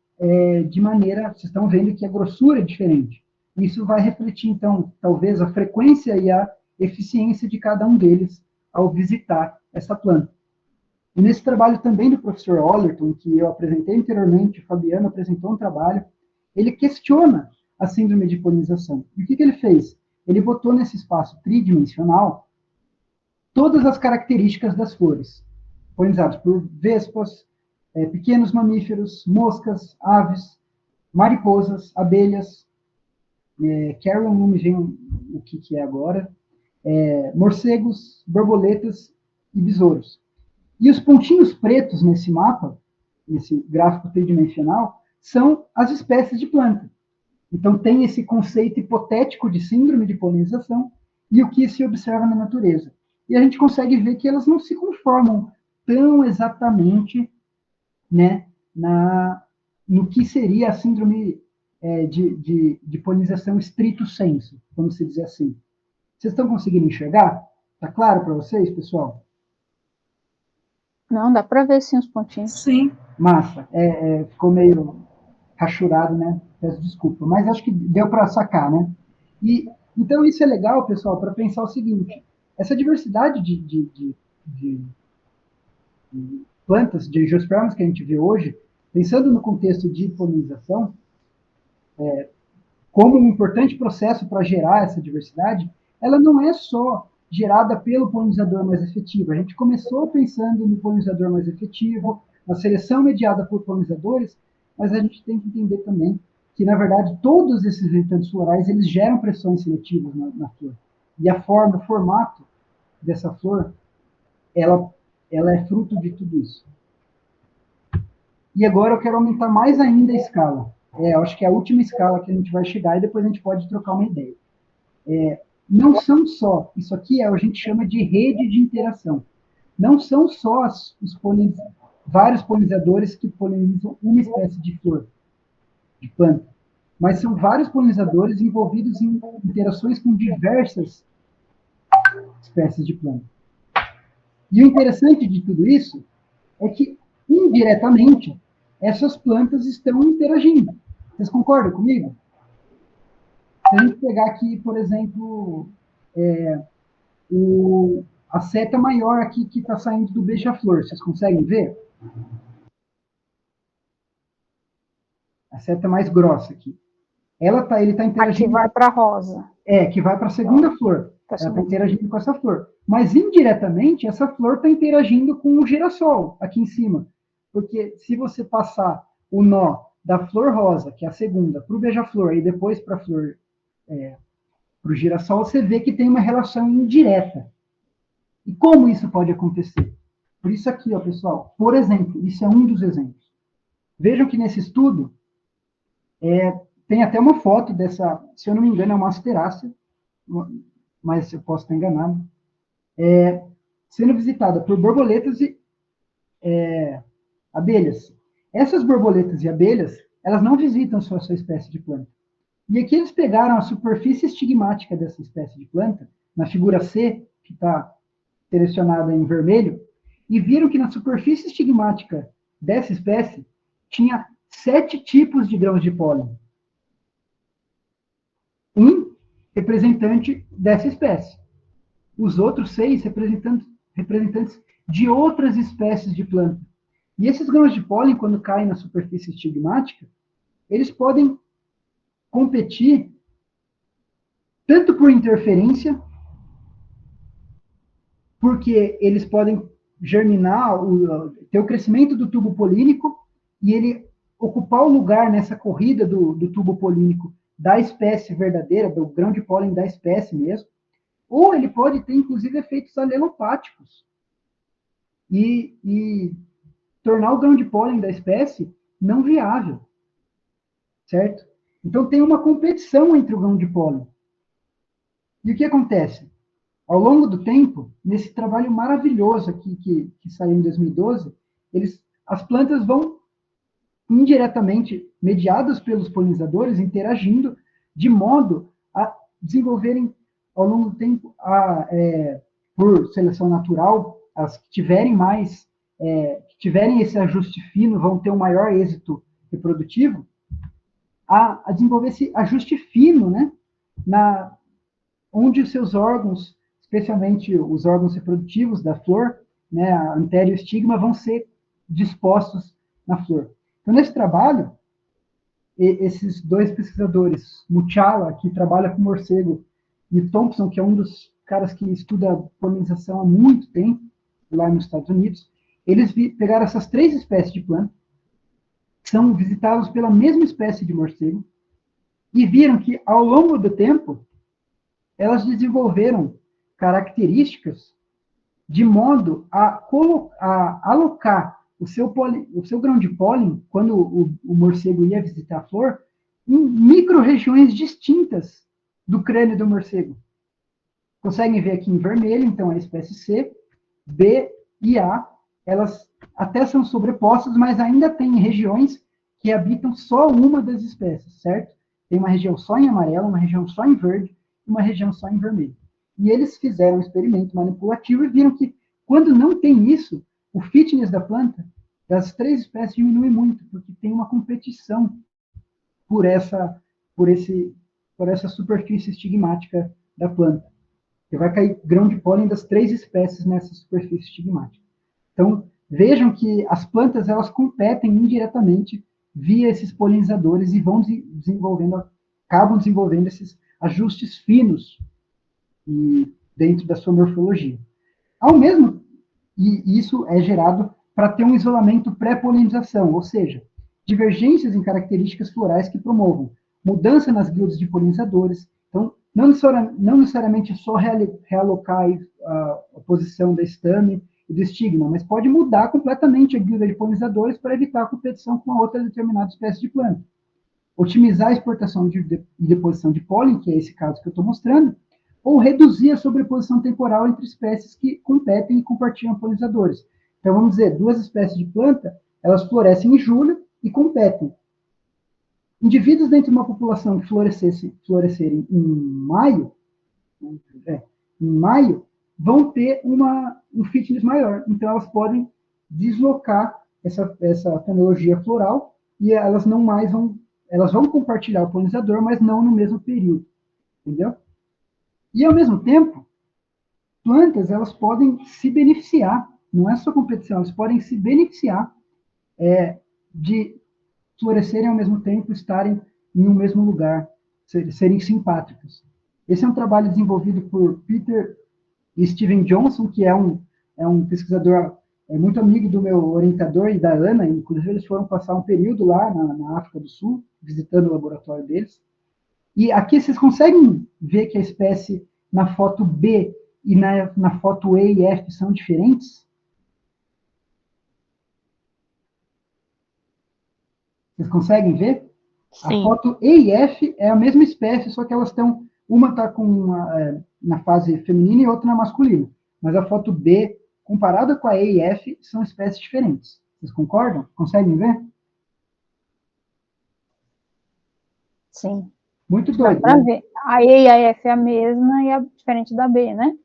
maneira, vocês estão vendo que a grossura é diferente. Isso vai refletir, então, talvez a frequência e a eficiência de cada um deles ao visitar essa planta. E nesse trabalho também do professor Ollerton, que eu apresentei anteriormente, o Fabiano apresentou um trabalho, ele questiona a síndrome de polinização. E o que ele fez? Ele botou nesse espaço tridimensional todas as características das flores, polinizadas por vespas, pequenos mamíferos, moscas, aves, mariposas, abelhas, Carol, não me vem o que é agora, morcegos, borboletas e besouros. E os pontinhos pretos nesse mapa, nesse gráfico tridimensional, são as espécies de planta. Então, tem esse conceito hipotético de síndrome de polinização e o que se observa na natureza. E a gente consegue ver que elas não se conformam tão exatamente, né, no que seria a síndrome de polinização estrito sensu, vamos dizer assim. Vocês estão conseguindo enxergar? Está claro para vocês, pessoal? Não, dá para ver sim os pontinhos. Sim. Massa. Ficou meio rachurado, né? Peço desculpa, mas acho que deu para sacar, né? Então isso é legal, pessoal, para pensar o seguinte: essa diversidade de plantas, de angiospermas que a gente vê hoje, pensando no contexto de polinização, como um importante processo para gerar essa diversidade, ela não é só gerada pelo polinizador mais efetivo. A gente começou pensando no polinizador mais efetivo, na seleção mediada por polinizadores, mas a gente tem que entender também que, na verdade, todos esses visitantes florais, eles geram pressões seletivas na flor. E a forma, o formato dessa flor, ela é fruto de tudo isso. E agora eu quero aumentar mais ainda a escala. Eu acho que é a última escala que a gente vai chegar e depois a gente pode trocar uma ideia. Não são só, isso aqui a gente chama de rede de interação. Não são só vários polinizadores que polinizam uma espécie de flor, de planta, mas são vários polinizadores envolvidos em interações com diversas espécies de planta. E o interessante de tudo isso é que, indiretamente, essas plantas estão interagindo. Vocês concordam comigo? Se a gente pegar aqui, por exemplo, a seta maior aqui que está saindo do beija-flor. Vocês conseguem ver? A seta mais grossa aqui. Ele está interagindo... Aqui vai para a rosa. Que vai para a segunda flor. Ela está interagindo com essa flor. Mas, indiretamente, essa flor está interagindo com o girassol, aqui em cima. Porque se você passar o nó da flor rosa, que é a segunda, para o beija-flor e depois para a flor, para o girassol, você vê que tem uma relação indireta. E como isso pode acontecer? Por isso aqui, ó, pessoal, por exemplo, isso é um dos exemplos. Vejam que nesse estudo, tem até uma foto dessa, se eu não me engano, é uma asterácea, mas eu posso estar enganado, sendo visitada por borboletas e abelhas. Essas borboletas e abelhas, elas não visitam só essa espécie de planta. E aqui eles pegaram a superfície estigmática dessa espécie de planta, na figura C, que está selecionada em vermelho, e viram que na superfície estigmática dessa espécie tinha 7 tipos de grãos de pólen. Um representante dessa espécie. Os outros 6 representantes de outras espécies de planta. E esses grãos de pólen, quando caem na superfície estigmática, eles podem competir tanto por interferência, porque eles podem germinar, ter o crescimento do tubo polínico, e ele ocupar o lugar nessa corrida do tubo polínico da espécie verdadeira, do grão de pólen da espécie mesmo, ou ele pode ter, inclusive, efeitos alelopáticos e tornar o grão de pólen da espécie não viável, certo? Então, tem uma competição entre o grão de pólen. E o que acontece? Ao longo do tempo, nesse trabalho maravilhoso aqui que saiu em 2012, as plantas vão indiretamente, mediadas pelos polinizadores, interagindo de modo a desenvolverem, ao longo do tempo, por seleção natural, as que tiverem esse ajuste fino, vão ter um maior êxito reprodutivo, a desenvolver esse ajuste fino, né, onde os seus órgãos, especialmente os órgãos reprodutivos da flor, né, a antério e o estigma, vão ser dispostos na flor. Então, nesse trabalho, esses 2 pesquisadores, Muchala, que trabalha com morcego, e Thompson, que é um dos caras que estuda polinização há muito tempo, lá nos Estados Unidos, eles pegaram essas 3 espécies de planta, que são visitadas pela mesma espécie de morcego, e viram que, ao longo do tempo, elas desenvolveram características de modo a alocar o seu grão de pólen, quando o morcego ia visitar a flor, em micro-regiões distintas do crânio do morcego. Conseguem ver aqui em vermelho, então, a espécie C, B e A, elas até são sobrepostas, mas ainda tem regiões que habitam só uma das espécies, certo? Tem uma região só em amarelo, uma região só em verde, e uma região só em vermelho. E eles fizeram um experimento manipulativo e viram que, quando não tem isso, o fitness da planta, das 3 espécies, diminui muito, porque tem uma competição por essa superfície estigmática da planta. Que vai cair grão de pólen das 3 espécies nessa superfície estigmática. Então, vejam que as plantas, elas competem indiretamente via esses polinizadores e acabam desenvolvendo esses ajustes finos dentro da sua morfologia. E isso é gerado para ter um isolamento pré-polinização, ou seja, divergências em características florais que promovam mudança nas guildas de polinizadores. Então, não necessariamente só realocar a posição da estame e do estigma, mas pode mudar completamente a guilda de polinizadores para evitar a competição com a outra determinada espécie de planta. Otimizar a exportação e deposição de pólen, que é esse caso que eu estou mostrando, ou reduzir a sobreposição temporal entre espécies que competem e compartilham polinizadores. Então, vamos dizer, 2 espécies de planta, elas florescem em julho e competem. Indivíduos dentro de uma população que florescerem em maio, vão ter um fitness maior. Então, elas podem deslocar essa fenologia floral e elas vão compartilhar o polinizador, mas não no mesmo período. Entendeu? E, ao mesmo tempo, plantas, elas podem se beneficiar, não é só competição, elas podem se beneficiar de florescerem ao mesmo tempo, estarem em um mesmo lugar, serem simpátricas. Esse é um trabalho desenvolvido por Peter e Steven Johnson, que é um pesquisador muito amigo do meu orientador e da Ana, inclusive eles foram passar um período lá na África do Sul, visitando o laboratório deles. E aqui vocês conseguem ver que a espécie na foto B e na foto E e F são diferentes? Vocês conseguem ver? Sim. A foto E e F é a mesma espécie, só que elas estão... Uma está na fase feminina e outra na masculina. Mas a foto B, comparada com a E e F, são espécies diferentes. Vocês concordam? Conseguem ver? Sim. Muito Dá doido, para né? ver. A E e a F é a mesma e é diferente da B, né?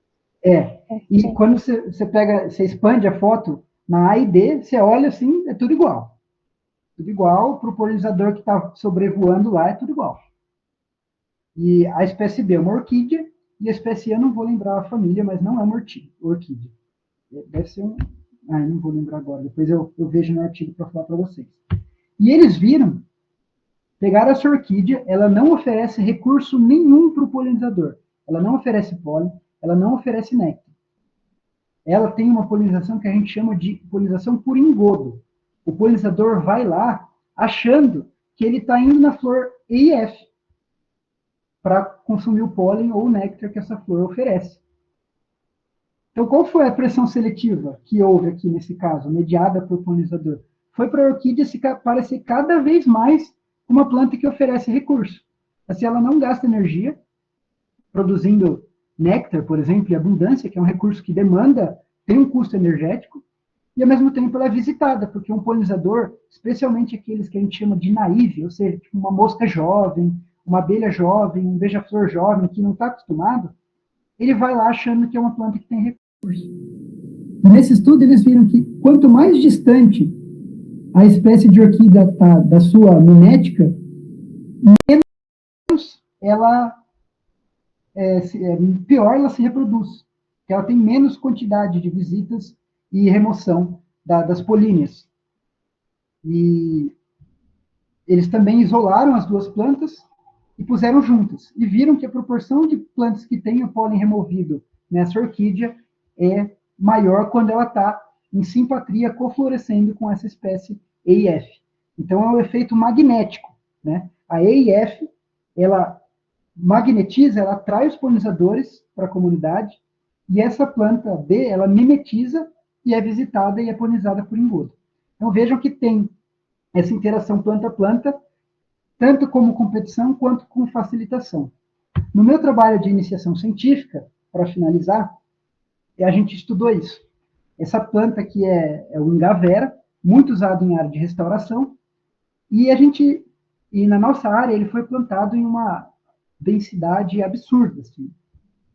E Sim. quando você expande a foto na A e D, você olha assim, é tudo igual. Tudo igual, para o polinizador que está sobrevoando lá, é tudo igual. E a espécie B é uma orquídea, e a espécie A, não vou lembrar a família, mas não é uma orquídea. Deve ser um... não vou lembrar agora, depois eu vejo no artigo para falar para vocês. E eles viram, pegaram essa orquídea, ela não oferece recurso nenhum para o polinizador. Ela não oferece pólen, ela não oferece néctar. Ela tem uma polinização que a gente chama de polinização por engodo. O polinizador vai lá achando que ele está indo na flor E e F para consumir o pólen ou o néctar que essa flor oferece. Então, qual foi a pressão seletiva que houve aqui nesse caso, mediada por polinizador? Foi para a orquídea se parecer cada vez mais uma planta que oferece recurso. Assim, ela não gasta energia produzindo néctar, por exemplo, e abundância, que é um recurso que demanda, tem um custo energético, e ao mesmo tempo ela é visitada, porque um polinizador, especialmente aqueles que a gente chama de naive, ou seja, tipo uma mosca jovem, uma abelha jovem, um beija-flor jovem que não está acostumado, ele vai lá achando que é uma planta que tem recurso. Nesse estudo, eles viram que quanto mais distante a espécie de orquídea está da sua mimética, menos ela pior ela se reproduz, porque ela tem menos quantidade de visitas e remoção das políneas. E eles também isolaram as duas plantas e puseram juntas, e viram que a proporção de plantas que têm o pólen removido nessa orquídea é maior quando ela está em simpatria, coflorescendo com essa espécie E e F. Então, é um efeito magnético, né? A E e F, ela magnetiza, ela atrai os polinizadores para a comunidade, e essa planta B, ela mimetiza e é visitada e é polinizada por engodo. Então, vejam que tem essa interação planta-planta, tanto como competição quanto com facilitação. No meu trabalho de iniciação científica, para finalizar, a gente estudou isso. Essa planta aqui é o ingavera, muito usado em área de restauração, e na nossa área ele foi plantado em uma densidade absurda. Assim.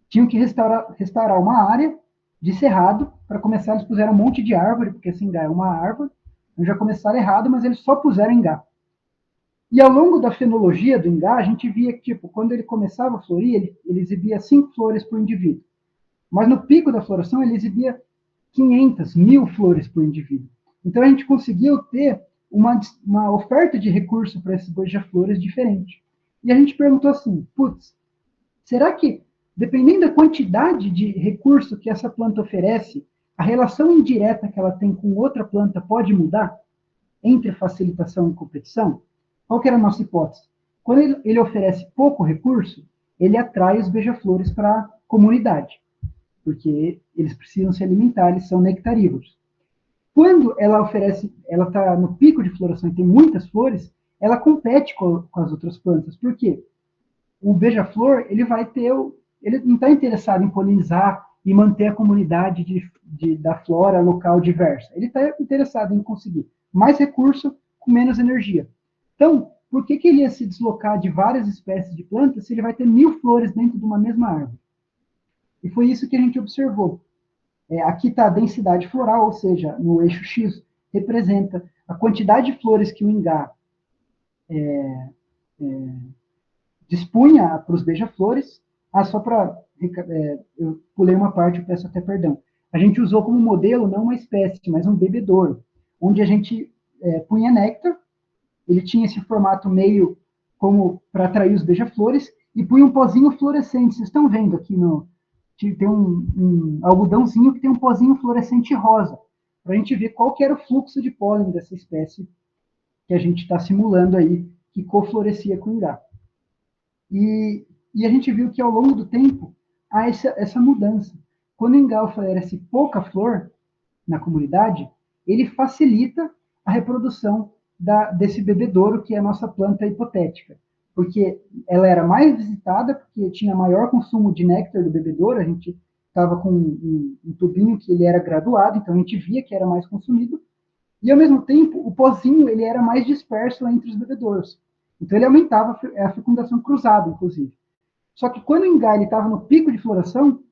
Tinham que restaurar uma área de cerrado. Para começar, eles puseram um monte de árvore, porque esse ingá é uma árvore. Então já começaram errado, mas eles só puseram ingá. E ao longo da fenologia do ingá, a gente via que, tipo, quando ele começava a florir, ele exibia 5 flores por indivíduo. Mas no pico da floração, ele exibia 500, 1000 flores por indivíduo. Então a gente conseguiu ter uma oferta de recurso para esses beija-flores diferente. E a gente perguntou assim, putz, será que, dependendo da quantidade de recurso que essa planta oferece, a relação indireta que ela tem com outra planta pode mudar entre facilitação e competição? Qual que era a nossa hipótese? Quando ele oferece pouco recurso, ele atrai os beija-flores para a comunidade, porque eles precisam se alimentar, eles são nectarívoros. Quando ela está no pico de floração e tem muitas flores, ela compete com as outras plantas. Por quê? O beija-flor, ele não está interessado em polinizar e manter a comunidade da flora local diversa. Ele está interessado em conseguir mais recurso com menos energia. Então, por que ele ia se deslocar de várias espécies de plantas se ele vai ter 1000 flores dentro de uma mesma árvore? E foi isso que a gente observou. Aqui está a densidade floral, ou seja, no eixo X, representa a quantidade de flores que o ingá dispunha para os beija-flores. Só para eu pulei uma parte, eu peço até perdão. A gente usou como modelo não uma espécie, mas um bebedouro, onde a gente punha néctar, ele tinha esse formato meio como para atrair os beija-flores, e punha um pozinho fluorescente. Vocês estão vendo aqui, tem um algodãozinho que tem um pozinho fluorescente rosa, para a gente ver qual que era o fluxo de pólen dessa espécie que a gente está simulando aí, que coflorescia com o ingá. E a gente viu que ao longo do tempo há essa mudança. Quando o ingá oferece pouca flor na comunidade, ele facilita a reprodução desse bebedouro, que é a nossa planta hipotética, porque ela era mais visitada, porque tinha maior consumo de néctar do bebedouro, a gente estava com um tubinho que ele era graduado, então a gente via que era mais consumido, e ao mesmo tempo o pozinho ele era mais disperso entre os bebedouros, então ele aumentava a fecundação cruzada, inclusive. Só que quando o ingá estava no pico de floração,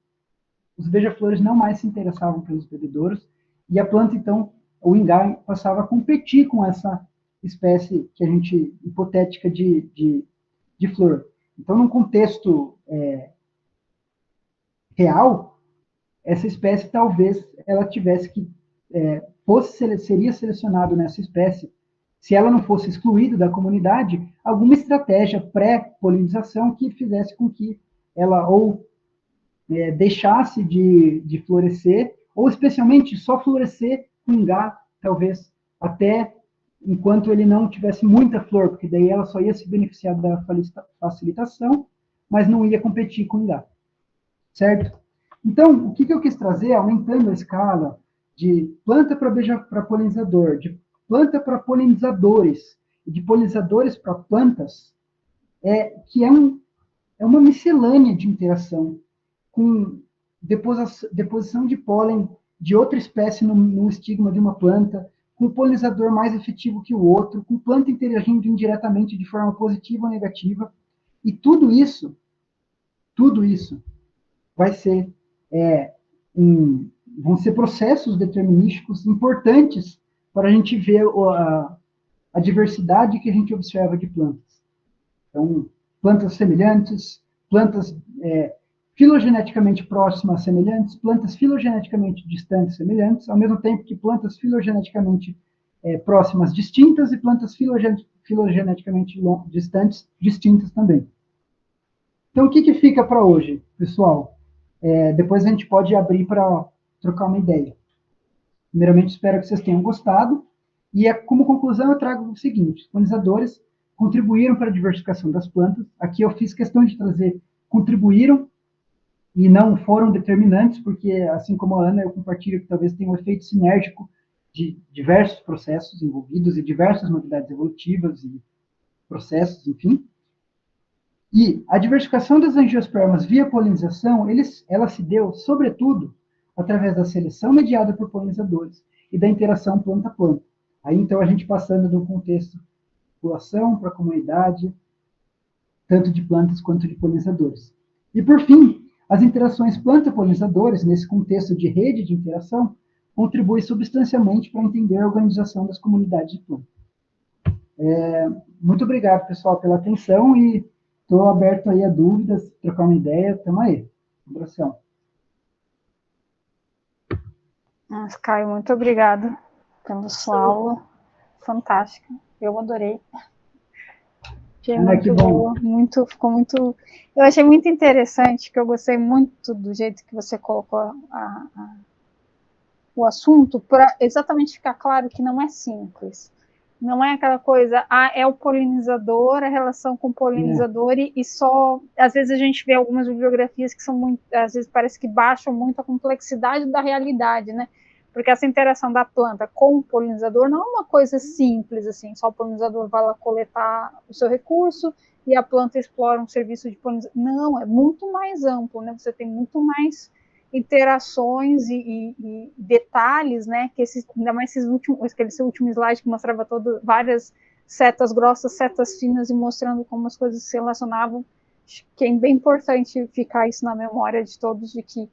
os beija-flores não mais se interessavam pelos bebedouros, e a planta, então, o ingá passava a competir com essa espécie que a gente, hipotética de flor. Então, num contexto real, essa espécie talvez ela tivesse que, seria selecionado nessa espécie, se ela não fosse excluída da comunidade, alguma estratégia pré-polinização que fizesse com que ela ou deixasse de florescer, ou especialmente só florescer com ingá, talvez até enquanto ele não tivesse muita flor, porque daí ela só ia se beneficiar da facilitação, mas não ia competir com ingá. Certo? Então, o que eu quis trazer, aumentando a escala de planta para polinizador, de planta para polinizadores, e de polinizadores para plantas, que é uma miscelânea de interação, com deposição de pólen de outra espécie no estigma de uma planta, com o polinizador mais efetivo que o outro, com planta interagindo indiretamente de forma positiva ou negativa, e tudo isso vai ser, vão ser processos determinísticos importantes para a gente ver a diversidade que a gente observa de plantas. Então, plantas semelhantes, plantas filogeneticamente próximas semelhantes, plantas filogeneticamente distantes semelhantes, ao mesmo tempo que plantas filogeneticamente próximas distintas e plantas filogeneticamente distantes distintas também. Então, o que fica para hoje, pessoal? Depois a gente pode abrir para trocar uma ideia. Primeiramente, espero que vocês tenham gostado. E como conclusão, eu trago o seguinte: os polinizadores contribuíram para a diversificação das plantas. Aqui eu fiz questão de trazer contribuíram e não foram determinantes, porque, assim como a Ana, eu compartilho que talvez tenha um efeito sinérgico de diversos processos envolvidos e diversas novidades evolutivas e processos, enfim. E a diversificação das angiospermas via polinização, ela se deu, sobretudo, através da seleção mediada por polinizadores e da interação planta-planta. Aí, então, a gente passando de um contexto de população para a comunidade, tanto de plantas quanto de polinizadores. E, por fim, as interações planta-polinizadores, nesse contexto de rede de interação, contribuem substancialmente para entender a organização das comunidades de plantas. Muito obrigado, pessoal, pela atenção e estou aberto aí a dúvidas, trocar uma ideia, estamos aí. Um abração. Caio, muito obrigada pela sua aula, fantástica, eu adorei. Achei muito boa, ficou muito... Eu achei muito interessante, que eu gostei muito do jeito que você colocou o assunto, para exatamente ficar claro que não é simples. Não é aquela coisa, é o polinizador, a relação com o polinizador, e só... Às vezes a gente vê algumas bibliografias que são muito... Às vezes parece que baixam muito a complexidade da realidade, né? Porque essa interação da planta com o polinizador não é uma coisa simples, assim, só o polinizador vai lá coletar o seu recurso e a planta explora um serviço de polinização. Não, é muito mais amplo, né? Você tem muito mais interações e detalhes, né? Que ainda mais esse último slide que mostrava várias setas grossas, setas finas, e mostrando como as coisas se relacionavam, que é bem importante ficar isso na memória de todos, de que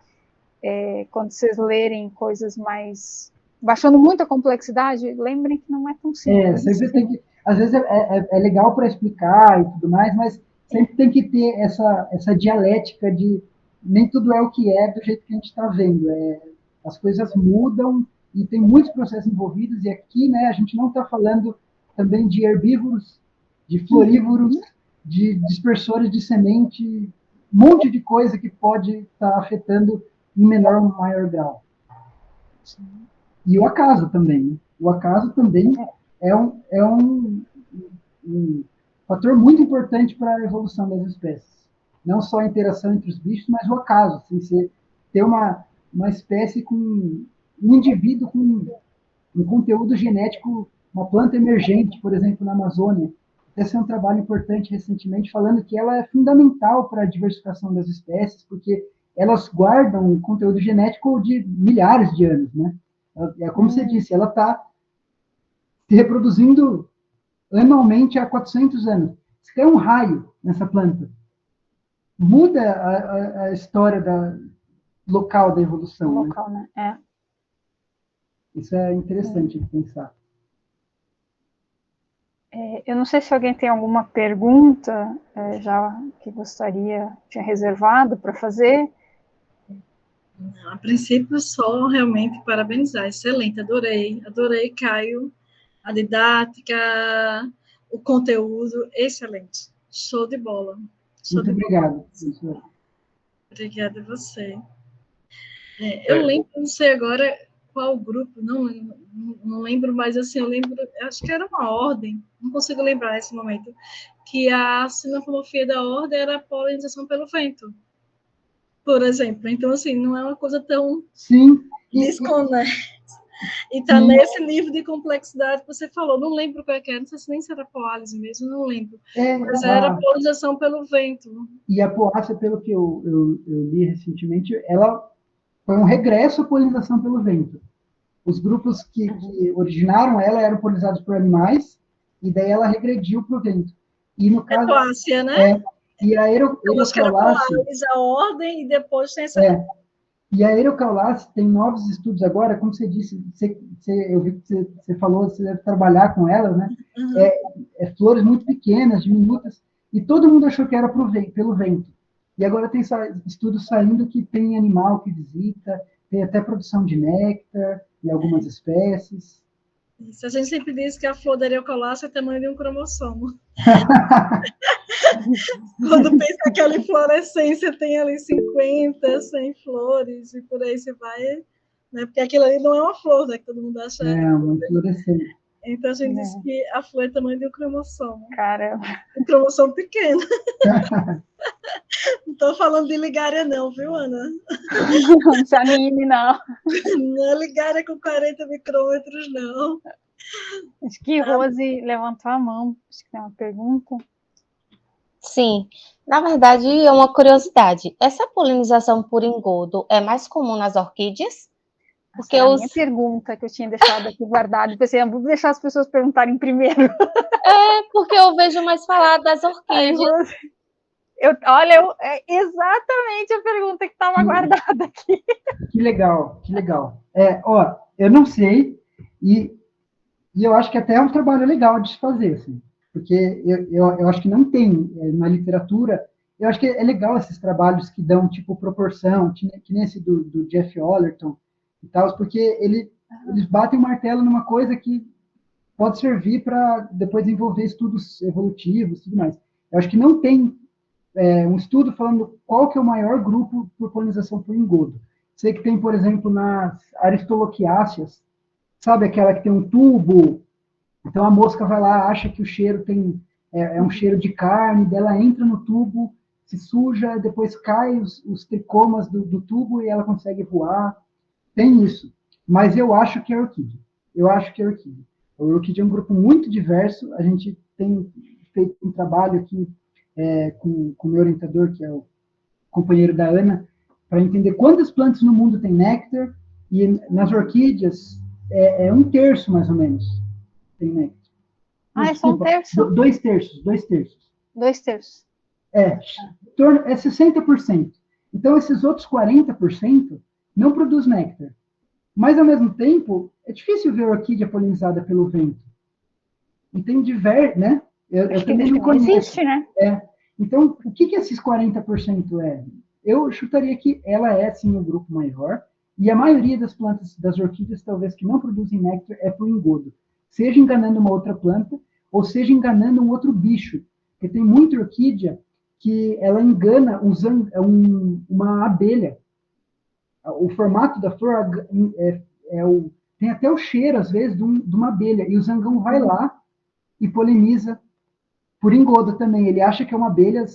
quando vocês lerem coisas mais... baixando muita complexidade, lembrem que não é tão simples. Sempre tem que... Às vezes é legal para explicar e tudo mais, mas sempre tem que ter essa dialética de nem tudo é o que é do jeito que a gente está vendo. As coisas mudam e tem muitos processos envolvidos, e aqui, né, a gente não está falando também de herbívoros, de florívoros, de dispersores de semente, um monte de coisa que pode estar afetando em menor ou maior grau. E o acaso também. Né? O acaso também é um fator muito importante para a evolução das espécies. Não só a interação entre os bichos, mas o acaso. Assim, você ter uma espécie com um indivíduo com um conteúdo genético, uma planta emergente, por exemplo, na Amazônia. Esse é um trabalho importante recentemente, falando que ela é fundamental para a diversificação das espécies, porque elas guardam um conteúdo genético de milhares de anos, né? Como você disse, ela está se reproduzindo anualmente há 400 anos. Se tem um raio nessa planta, muda a história local da evolução. Local, né? Isso é interessante de pensar. Eu não sei se alguém tem alguma pergunta já que tinha reservado para fazer. Não, a princípio, só realmente parabenizar. Excelente, adorei, Caio, a didática, o conteúdo, excelente. Show de bola. Muito obrigado, professor. Obrigada a você. Eu lembro, não sei agora qual grupo, não lembro, mas assim, eu lembro, acho que era uma ordem, não consigo lembrar nesse momento, que a sinofomorfia da ordem era a polinização pelo vento, por exemplo. Então, assim, não é uma coisa tão desconexa. E está nesse livro de complexidade que você falou, não lembro qual era, não sei se nem se era poálise mesmo, não lembro, mas era a polinização pelo vento. E a poácea, pelo que eu li recentemente, ela foi um regresso à polinização pelo vento. Os grupos que originaram ela eram polinizados por animais, e daí ela regrediu para o vento. E no caso, poácea, né? E a Erocaulace... a ordem, e depois tem essa... E a Erocaulace tem novos estudos agora, como você disse, eu vi que você falou, você deve trabalhar com elas, né? Flores muito pequenas, diminutas, e todo mundo achou que era pelo vento. E agora tem estudos saindo que tem animal que visita, tem até produção de néctar em algumas espécies. Isso, a gente sempre diz que a flor da Erocaulace é o tamanho de um cromossomo. Quando pensa que a inflorescência tem ali 50, 100 flores, e por aí você vai, né? Porque aquilo ali não é uma flor, né? Que todo mundo acha. Uma inflorescência. Então a gente diz que a flor é o tamanho de um cromossomo. Caramba. Um cromossomo pequeno. Não estou falando de ligária, não, viu, Ana? Não se anime, não. Não é ligária com 40 micrômetros, não. Acho que Rose levantou a mão. Acho que tem uma pergunta. Sim, na verdade é uma curiosidade. Essa polinização por engodo é mais comum nas orquídeas? Porque a minha pergunta que eu tinha deixado aqui guardada, eu pensei, vou deixar as pessoas perguntarem primeiro. Porque eu vejo mais falar das orquídeas. É exatamente a pergunta que estava guardada aqui. Que legal, que legal. Eu não sei, e eu acho que até é um trabalho legal de se fazer, assim, porque eu acho que não tem na literatura. Eu acho que é legal esses trabalhos que dão, tipo, proporção, que nem esse do Jeff Ollerton e tal, porque eles batem o martelo numa coisa que pode servir para depois desenvolver estudos evolutivos e tudo mais. Eu acho que não tem um estudo falando qual que é o maior grupo por polinização por engodo. Sei que tem, por exemplo, nas Aristoloquiáceas, sabe aquela que tem um tubo, então a mosca vai lá, acha que o cheiro é um cheiro de carne, dela entra no tubo, se suja, depois cai os tricomas do tubo e ela consegue voar. Tem isso, mas eu acho que é orquídea. A orquídea é um grupo muito diverso, a gente tem feito um trabalho aqui com o meu orientador, que é o companheiro da Ana, para entender quantas plantas no mundo tem néctar, e nas orquídeas é 1/3, mais ou menos, tem néctar. É só 1/3? 2/3. 2/3. É 60%. Então, esses outros 40% não produz néctar. Mas, ao mesmo tempo, é difícil ver orquídea polinizada pelo vento. E tem né? Eu também não conheço. Existe, né? Então, o que esses 40% é? eu chutaria que ela é, sim, um grupo maior, e a maioria das plantas, das orquídeas, talvez, que não produzem néctar é por engodo. Seja enganando uma outra planta, ou seja enganando um outro bicho. Porque tem muita orquídea que ela engana uma abelha. O formato da flor tem até o cheiro, às vezes, de uma abelha. E o zangão vai lá e poliniza por engodo também. Ele acha que é uma abelha,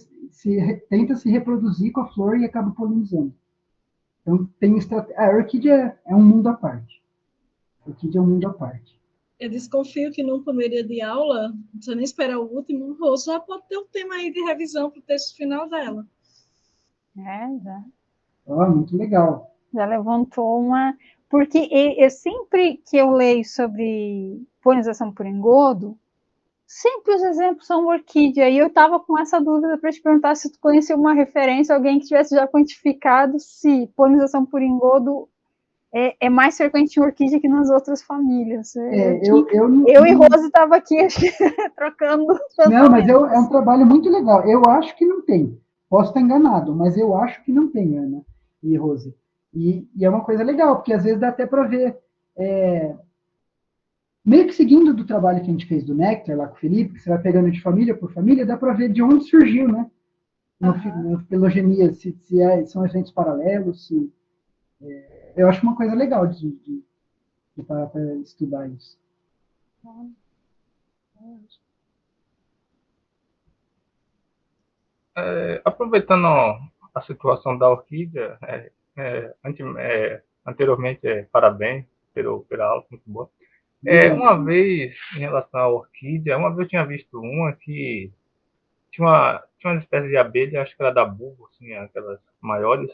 tenta se reproduzir com a flor e acaba polinizando. Então, tem estratégia. A orquídea é um mundo à parte. A orquídea é um mundo à parte. Eu desconfio que num comeria de aula, não precisa nem esperar o último, ou já pode ter um tema aí de revisão para o texto final dela. Já. Muito legal. Já levantou uma... Porque eu sempre que eu leio sobre polinização por engodo, sempre os exemplos são orquídea. E eu estava com essa dúvida para te perguntar se tu conhecia uma referência, alguém que tivesse já quantificado se polinização por engodo é mais frequente em orquídea que nas outras famílias. Eu e Rose estava aqui trocando. Não, mas é um trabalho muito legal. Eu acho que não tem. Posso estar enganado, mas eu acho que não tem, Ana e Rose. E é uma coisa legal, porque às vezes dá até para ver. Meio que seguindo do trabalho que a gente fez do Néctar lá com o Felipe, que você vai pegando de família por família, dá para ver de onde surgiu, né? Na filogenia, se são eventos paralelos. Eu acho uma coisa legal de para estudar isso. Aproveitando a situação da orquídea, anteriormente, parabéns pela aula, muito boa. Uma vez, em relação à orquídea, uma vez eu tinha visto uma que tinha uma espécie de abelha, acho que era da bulbo, assim, aquelas maiores,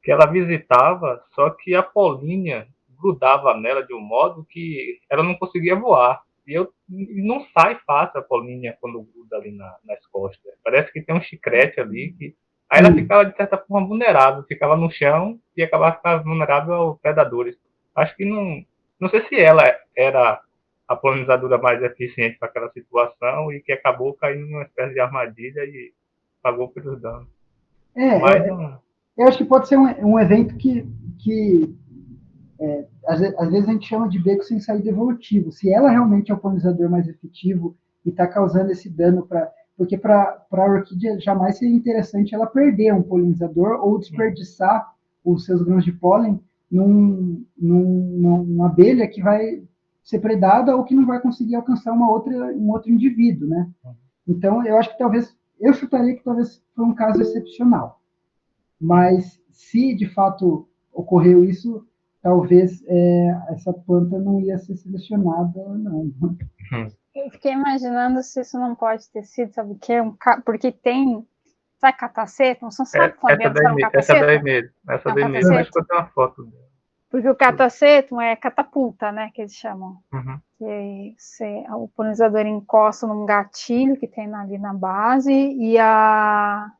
que ela visitava, só que a polínia grudava nela de um modo que ela não conseguia voar. E não sai fácil a polínia quando gruda ali nas costas. Parece que tem um chiclete ali. Aí ela ficava, de certa forma, vulnerável. Ficava no chão e acabava ficando vulnerável aos predadores. Acho que não sei se ela era a polinizadora mais eficiente para aquela situação e que acabou caindo numa espécie de armadilha e pagou pelos danos. Eu acho que pode ser um evento que às vezes a gente chama de beco sem saída evolutivo. Se ela realmente é o polinizador mais efetivo e está causando esse dano porque para a orquídea jamais seria interessante ela perder um polinizador ou desperdiçar os seus grãos de pólen numa abelha que vai ser predada ou que não vai conseguir alcançar um outro indivíduo, né? Então, eu acho que eu chutaria que talvez foi um caso excepcional. Mas se de fato ocorreu isso, talvez essa planta não ia ser selecionada, não. Eu fiquei imaginando se isso não pode ter sido, sabe o quê? Porque tem, sabe, cataceta? Não sabe, Fabiano, sabe cataceta? Essa daí mesmo, acho que eu tenho uma foto dela. Porque o cataceto é catapulta, né, que eles chamam. Que o polinizador encosta num gatilho que tem ali na base e a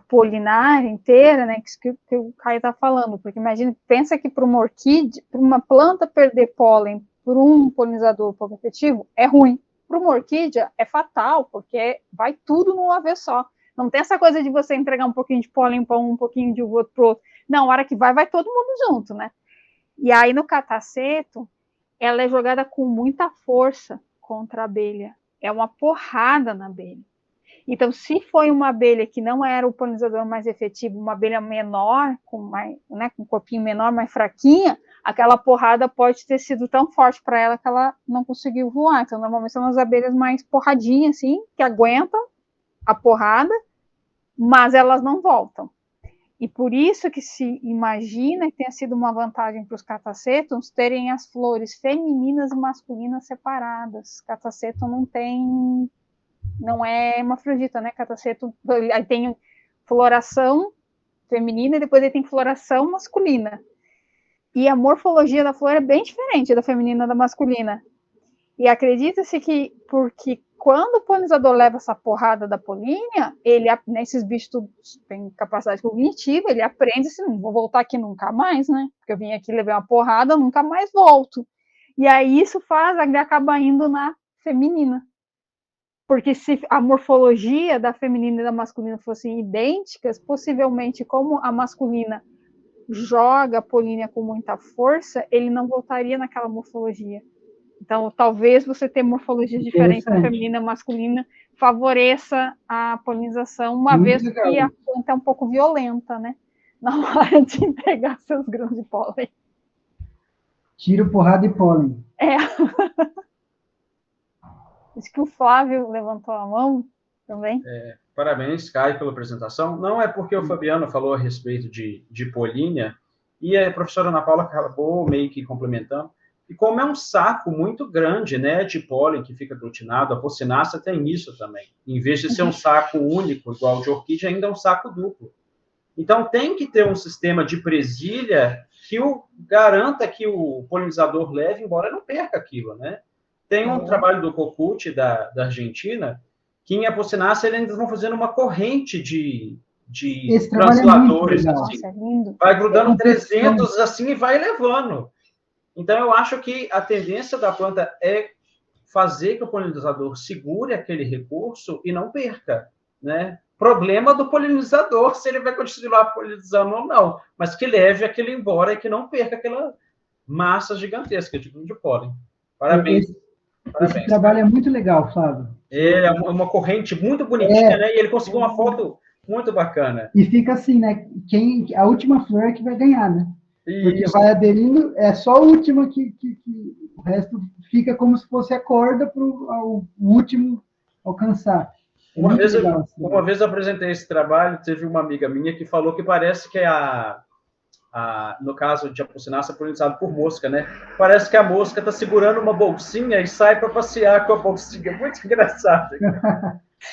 polinária inteira, né, que o Caio está falando, porque imagina, pensa que para uma orquídea, para uma planta perder pólen por um polinizador pouco efetivo, é ruim. Para uma orquídea, é fatal, porque vai tudo numa vez só. Não tem essa coisa de você entregar um pouquinho de pólen para um pouquinho de outro para o outro. Não, a hora que vai todo mundo junto, né? E aí, no cataceto, ela é jogada com muita força contra a abelha. É uma porrada na abelha. Então, se foi uma abelha que não era o polinizador mais efetivo, uma abelha menor, com um corpinho menor, mais fraquinha, aquela porrada pode ter sido tão forte para ela que ela não conseguiu voar. Então, normalmente são as abelhas mais porradinhas, assim, que aguentam a porrada, mas elas não voltam. E por isso que se imagina que tenha sido uma vantagem para os catacétons terem as flores femininas e masculinas separadas. Cataceto não é hermafrodita, né? Cataceto aí tem floração feminina e depois ele tem floração masculina. E a morfologia da flor é bem diferente da feminina e da masculina. E acredita-se que, porque quando o polinizador leva essa porrada da polínia, esses bichos têm capacidade cognitiva, ele aprende assim, não vou voltar aqui nunca mais, né? Porque eu vim aqui, levei uma porrada, nunca mais volto. E aí isso faz, ele acaba indo na feminina. Porque se a morfologia da feminina e da masculina fossem idênticas, possivelmente, como a masculina joga a polínia com muita força, ele não voltaria naquela morfologia. Então, talvez você ter morfologias diferentes da feminina e masculina favoreça a polinização, uma vez que a planta é um pouco violenta, né? Na hora de entregar seus grãos de pólen. Tiro, porrada e pólen. Acho que o Flávio levantou a mão também. Parabéns, Caio, pela apresentação. Não é porque o Fabiano falou a respeito de polínia, e a professora Ana Paula acabou meio que complementando, e como é um saco muito grande, né, de pólen que fica aglutinado, a pocinácea tem isso também. Em vez de ser um saco único, igual o de orquídea, ainda é um saco duplo. Então, tem que ter um sistema de presilha que garanta que o polinizador leve, embora não perca aquilo, né? Tem um trabalho do Cocucci, da Argentina, que em apocinácea eles ainda vão fazendo uma corrente de transuladores. Assim. Vai grudando 300 assim e vai levando. Então, eu acho que a tendência da planta é fazer que o polinizador segure aquele recurso e não perca, né? Problema do polinizador, se ele vai continuar polinizando ou não, mas que leve aquele embora e que não perca aquela massa gigantesca de pólen. Parabéns. Esse trabalho é muito legal, Flávio. É uma corrente muito bonitinha, né? E ele conseguiu uma foto muito bacana. E fica assim, né? A última flor é que vai ganhar, né? Porque vai aderindo, é só a última que o resto fica como se fosse a corda para o último alcançar. Uma vez eu apresentei esse trabalho, teve uma amiga minha que falou que parece que no caso de apocinácea polinizado por mosca, né? Parece que a mosca está segurando uma bolsinha e sai para passear com a bolsinha. Muito engraçado.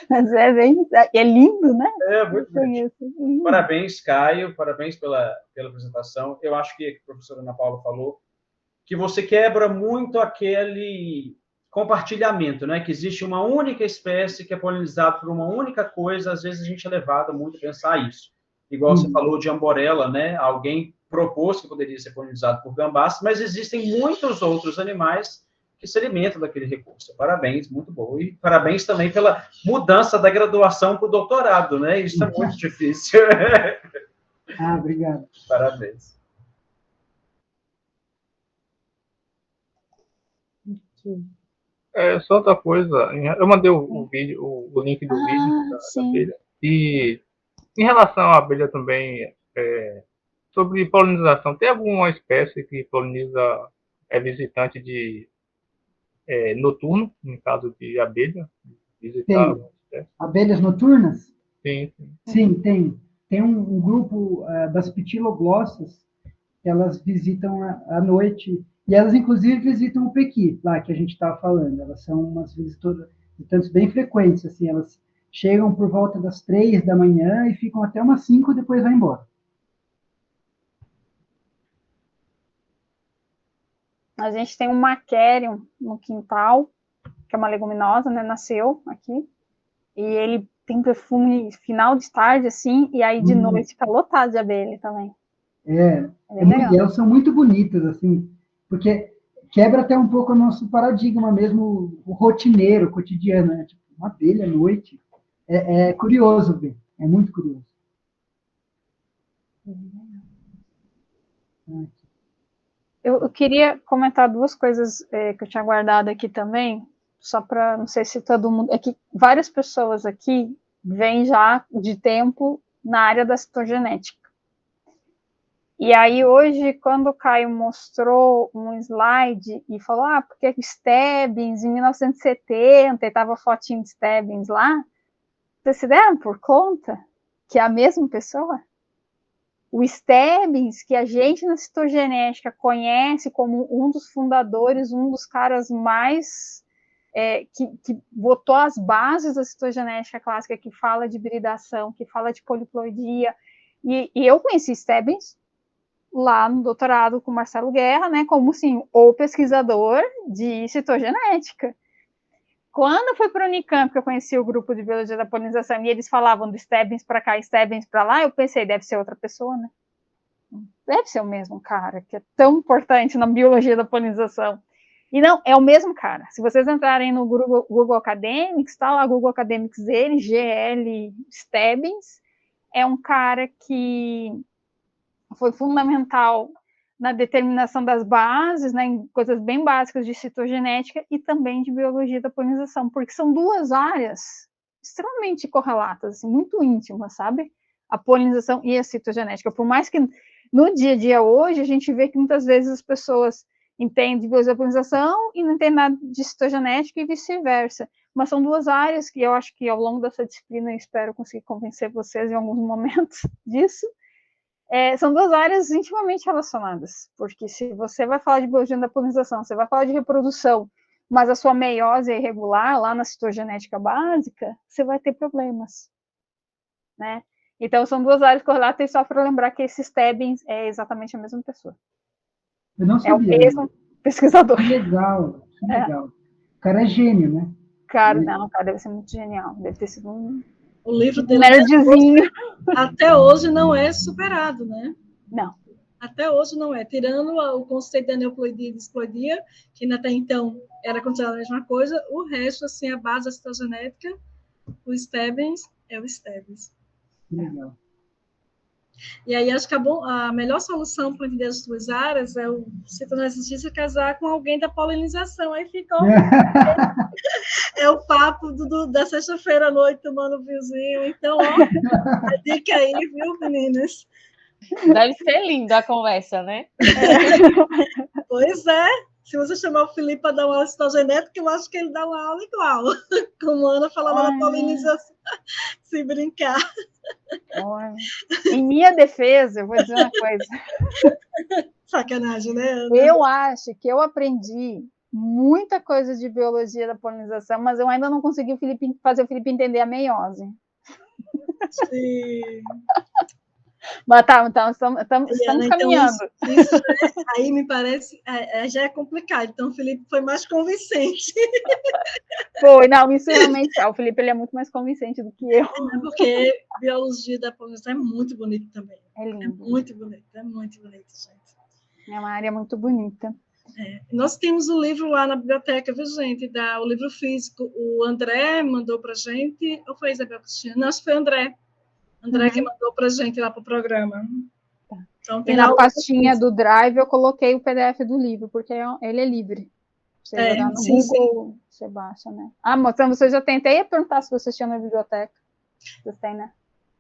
Mas é lindo, né? É, muito bonito. Parabéns, Caio. Parabéns pela apresentação. Eu acho que a professora Ana Paula falou que você quebra muito aquele compartilhamento, né? Que existe uma única espécie que é polinizada por uma única coisa. Às vezes a gente é levado muito a pensar isso. Igual você falou de amborela, né? Alguém propôs que poderia ser polinizado por gambás, mas existem muitos outros animais que se alimentam daquele recurso. Parabéns, muito bom. E parabéns também pela mudança da graduação para o doutorado, né? Isso é muito difícil. Obrigado. Parabéns. Só outra coisa, eu mandei o link do vídeo da abelha. E em relação à abelha também, sobre polinização, tem alguma espécie que poliniza visitante noturno, no caso de abelha? Tem. Abelhas noturnas? Sim. Sim, tem. Tem um grupo das pitiloglossas que elas visitam à noite, e elas inclusive visitam o pequi, lá que a gente estava falando. Elas são umas visitantes bem frequentes, assim, elas chegam por volta das 3 da manhã e ficam até umas 5 e depois vão embora. A gente tem um maquerium no quintal, que é uma leguminosa, né? Nasceu aqui. E ele tem perfume final de tarde, assim, e aí de noite fica lotado de abelha também. E elas são muito bonitas, assim, porque quebra até um pouco o nosso paradigma mesmo, o rotineiro, o cotidiano, né? Tipo, uma abelha à noite. É curioso ver, é muito curioso. Eu queria comentar duas coisas que eu tinha guardado aqui também, só para, não sei se todo mundo... É que várias pessoas aqui vêm já de tempo na área da citogenética. E aí hoje, quando o Caio mostrou um slide e falou, porque Stebbins, em 1970, estava a fotinho de Stebbins lá, vocês se deram por conta que é a mesma pessoa? O Stebbins, que a gente na citogenética conhece como um dos fundadores, um dos caras mais... que botou as bases da citogenética clássica, que fala de hibridação, que fala de poliploidia, e eu conheci Stebbins lá no doutorado com Marcelo Guerra, né, como assim, o pesquisador de citogenética. Quando fui para o Unicamp, que eu conheci o grupo de biologia da polinização, e eles falavam do Stebbins para cá, Stebbins para lá, eu pensei, deve ser outra pessoa, né? Deve ser o mesmo cara, que é tão importante na biologia da polinização. E não, é o mesmo cara. Se vocês entrarem no Google Academics, tá lá Google Academics dele, GL Stebbins, é um cara que foi fundamental na determinação das bases, né, em coisas bem básicas de citogenética e também de biologia da polinização, porque são duas áreas extremamente correlatas, assim, muito íntimas, sabe? A polinização e a citogenética. Por mais que no dia a dia hoje a gente vê que muitas vezes as pessoas entendem de biologia da polinização e não entendem nada de citogenética e vice-versa. Mas são duas áreas que eu acho que ao longo dessa disciplina eu espero conseguir convencer vocês em alguns momentos disso. São duas áreas intimamente relacionadas, porque se você vai falar de biologia da polinização, você vai falar de reprodução, mas a sua meiose é irregular, lá na citogenética básica, você vai ter problemas, né? Então, são duas áreas correlatas, e só para lembrar que esse Stebbins é exatamente a mesma pessoa. Eu não sabia. É o mesmo pesquisador. Que legal, que legal. O cara é gênio, né? Cara, não, cara, deve ser muito genial. Deve ter sido O livro dele nerdzinho. Até hoje não é superado, né? Não. Até hoje não é. Tirando o conceito da neoploidia e disploidia, que até então era considerado a mesma coisa, o resto, assim, a base da citogenética, o Stebbins é o Stebbins. Legal. E aí acho que a melhor solução para entender as duas áreas é o citogeneticista casar com alguém da polinização. Aí fica o papo da sexta-feira à noite tomando vinhozinho. Então, ó, a dica aí, viu, meninas? Deve ser linda a conversa, né? Pois é. Se você chamar o Felipe para dar uma aula de citogenética, eu acho que ele dá uma aula igual. Como a Ana falando da polinização, se brincar. Olha. Em minha defesa, eu vou dizer uma coisa. Sacanagem, né, Ana? Eu acho que eu aprendi muita coisa de biologia da polinização, mas eu ainda não consegui fazer o Felipe entender a meiose. Sim. Mas tá, então estamos caminhando. Então isso aí me parece, já é complicado. Então o Felipe foi mais convincente. Foi, não, isso realmente é. O Felipe ele é muito mais convincente do que eu. Porque biologia da polinização é muito bonito também. É lindo. É muito bonito, gente. É uma área muito bonita. Nós temos o livro lá na biblioteca, viu, gente? O livro físico. O André mandou para a gente, ou foi a Isabel Cristina? Não, acho que foi o André. André que mandou para a gente lá para o programa. Tá. Então, e na pastinha do Drive eu coloquei o PDF do livro, porque ele é livre. Você jogar no Google, você baixa, né? Ah, mostrando, você já tentei perguntar se vocês tinham na biblioteca. Vocês têm, né?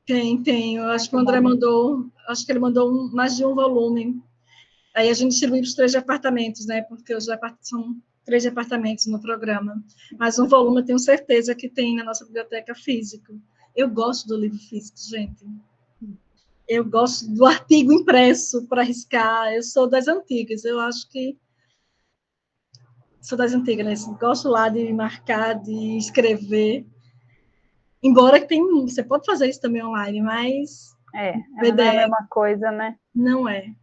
Tem. Eu acho que o André mandou, acho que ele mandou mais de um volume. Aí a gente distribui os 3 departamentos, né? Porque são 3 departamentos no programa. Mas um volume eu tenho certeza que tem na nossa biblioteca física. Eu gosto do livro físico, gente. Eu gosto do artigo impresso para riscar. Eu sou das antigas. Eu acho que sou das antigas, né? Gosto lá de marcar, de escrever. Embora você pode fazer isso também online, mas não é a mesma coisa, né? Não é.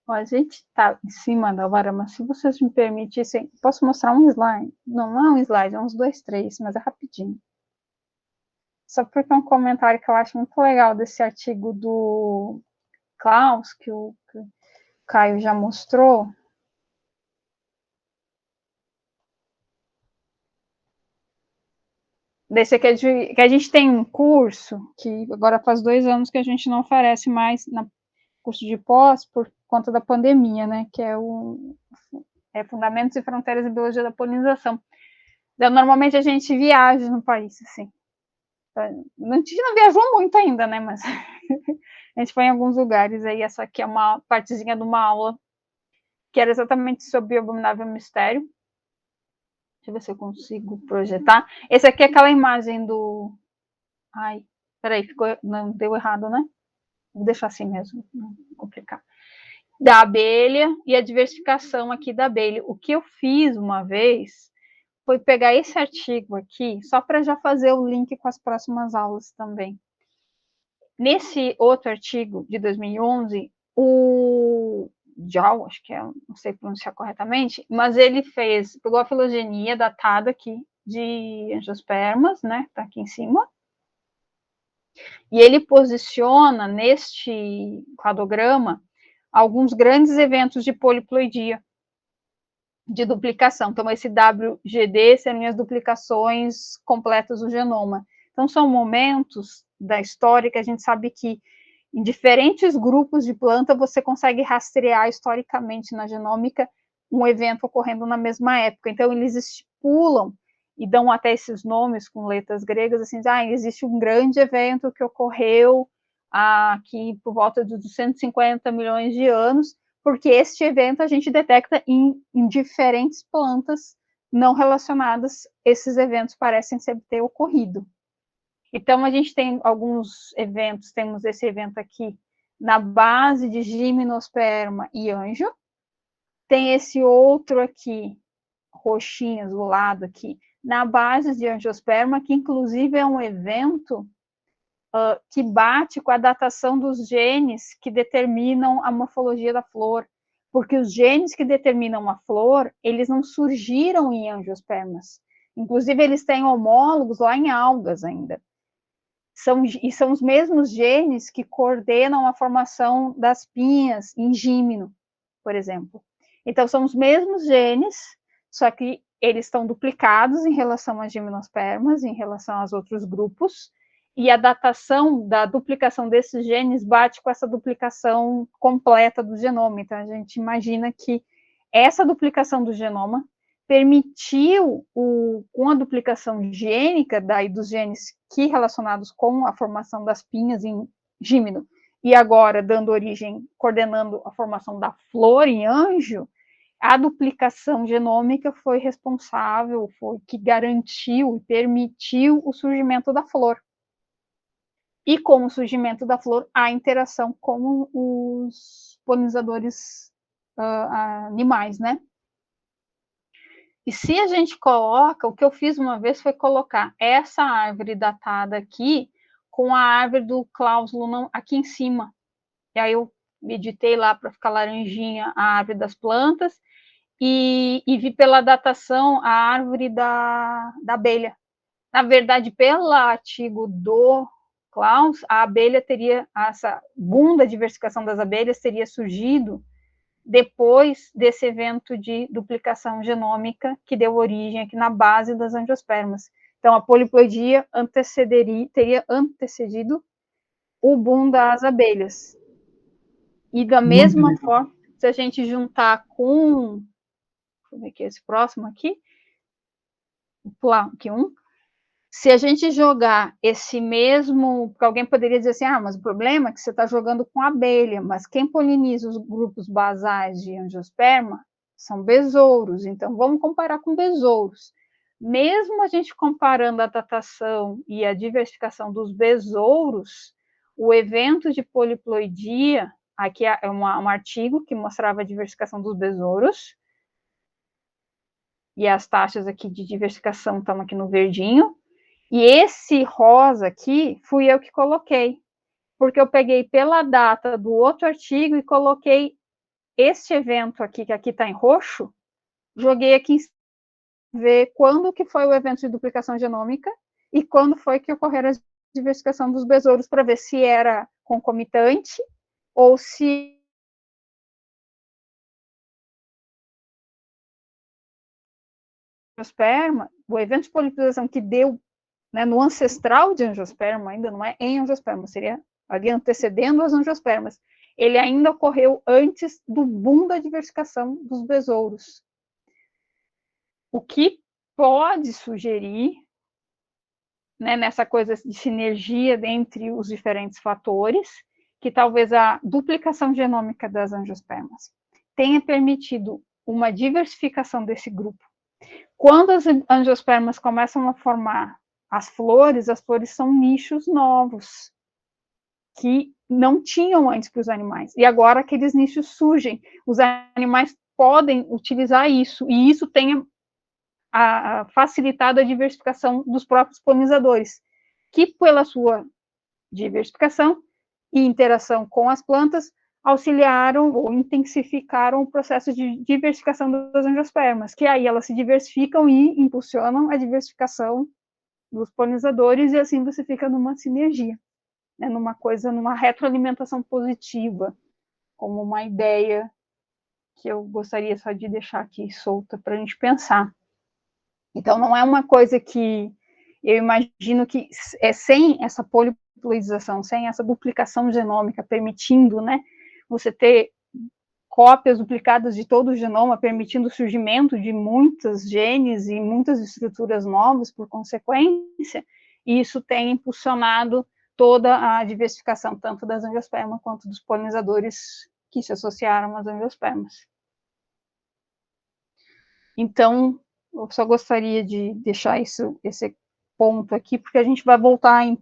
Ó, a gente está em cima da vara, mas se vocês me permitissem, posso mostrar um slide? Não é um slide, é uns 2, 3, mas é rapidinho. Só porque é um comentário que eu acho muito legal desse artigo do Klaus, que o Caio já mostrou. Desse aqui que a gente tem um curso, que agora faz 2 anos que a gente não oferece mais na curso de pós por conta da pandemia, né, que é Fundamentos e Fronteiras em Biologia da Polinização. Então, normalmente a gente viaja no país, assim. A gente não viajou muito ainda, né, mas a gente foi em alguns lugares aí. Essa aqui é uma partezinha de uma aula que era exatamente sobre o Abominável Mistério. Deixa eu ver se eu consigo projetar. Esse aqui é aquela imagem do... Ai, peraí, não deu errado, né? Vou deixar assim mesmo, não complicar. Da abelha e a diversificação aqui da abelha. O que eu fiz uma vez foi pegar esse artigo aqui, só para já fazer o link com as próximas aulas também. Nesse outro artigo de 2011, o Jal, acho que não sei pronunciar corretamente, mas ele pegou a filogenia datada aqui de angiospermas, né, tá aqui em cima, e ele posiciona neste cladograma alguns grandes eventos de poliploidia, de duplicação. Então, esse WGD seriam as duplicações completas do genoma. Então, são momentos da história que a gente sabe que em diferentes grupos de planta você consegue rastrear historicamente na genômica um evento ocorrendo na mesma época. Então, eles estipulam e dão até esses nomes com letras gregas, assim, existe um grande evento que ocorreu aqui por volta de 250 milhões de anos, porque este evento a gente detecta em diferentes plantas não relacionadas, esses eventos parecem sempre ter ocorrido. Então, a gente tem alguns eventos, temos esse evento aqui na base de Gimnosperma e Anjo, tem esse outro aqui, roxinho, azulado aqui, na base de Angiosperma, que inclusive é um evento que bate com a datação dos genes que determinam a morfologia da flor, porque os genes que determinam a flor, eles não surgiram em angiospermas. Inclusive, eles têm homólogos lá em algas ainda. E são os mesmos genes que coordenam a formação das pinhas em gímino, por exemplo. Então, são os mesmos genes, só que eles estão duplicados em relação às gimnospermas, em relação aos outros grupos, e a datação da duplicação desses genes bate com essa duplicação completa do genoma. Então, a gente imagina que essa duplicação do genoma permitiu, com a duplicação gênica dos genes que relacionados com a formação das pinhas em gímino, e agora dando origem, coordenando a formação da flor em anjo, a duplicação genômica foi responsável, foi que garantiu e permitiu o surgimento da flor. E com o surgimento da flor, a interação com os polinizadores animais, né? E se a gente coloca, o que eu fiz uma vez foi colocar essa árvore datada aqui com a árvore do Klaus Luhmann aqui em cima. E aí eu editei lá para ficar laranjinha a árvore das plantas e vi pela datação a árvore da abelha. Na verdade, pelo artigo do Klaus, a abelha teria, essa bunda diversificação das abelhas teria surgido depois desse evento de duplicação genômica que deu origem aqui na base das angiospermas. Então, a poliploidia teria antecedido o boom das abelhas. E da mesma forma, se a gente juntar com... Deixa eu ver aqui esse próximo aqui. Vou pular aqui um. Se a gente jogar esse mesmo... Porque alguém poderia dizer assim, mas o problema é que você está jogando com abelha, mas quem poliniza os grupos basais de angiosperma são besouros, então vamos comparar com besouros. Mesmo a gente comparando a datação e a diversificação dos besouros, o evento de poliploidia, aqui é um artigo que mostrava a diversificação dos besouros, e as taxas aqui de diversificação estão aqui no verdinho, e esse rosa aqui, fui eu que coloquei, porque eu peguei pela data do outro artigo e coloquei este evento aqui, que aqui está em roxo, joguei aqui em ver quando que foi o evento de duplicação genômica e quando foi que ocorreu a diversificação dos besouros, para ver se era concomitante ou se angiosperma, o evento de polinização que deu, né, no ancestral de angiosperma, ainda não é em angiosperma, seria ali antecedendo as angiospermas, ele ainda ocorreu antes do boom da diversificação dos besouros. O que pode sugerir, né, nessa coisa de sinergia entre os diferentes fatores, que talvez a duplicação genômica das angiospermas tenha permitido uma diversificação desse grupo. Quando as angiospermas começam a formar as flores são nichos novos, que não tinham antes para os animais. E agora aqueles nichos surgem. Os animais podem utilizar isso, e isso tem facilitado a diversificação dos próprios polinizadores, que pela sua diversificação e interação com as plantas, auxiliaram ou intensificaram o processo de diversificação das angiospermas, que aí elas se diversificam e impulsionam a diversificação dos polinizadores, e assim você fica numa sinergia, né, numa retroalimentação positiva como uma ideia que eu gostaria só de deixar aqui solta para a gente pensar. Então, não é uma coisa que eu imagino que sem essa poliploidização, sem essa duplicação genômica permitindo, né, você ter cópias duplicadas de todo o genoma, permitindo o surgimento de muitos genes e muitas estruturas novas por consequência, e isso tem impulsionado toda a diversificação, tanto das angiospermas quanto dos polinizadores que se associaram às angiospermas. Então, eu só gostaria de deixar esse ponto aqui, porque a gente vai voltar em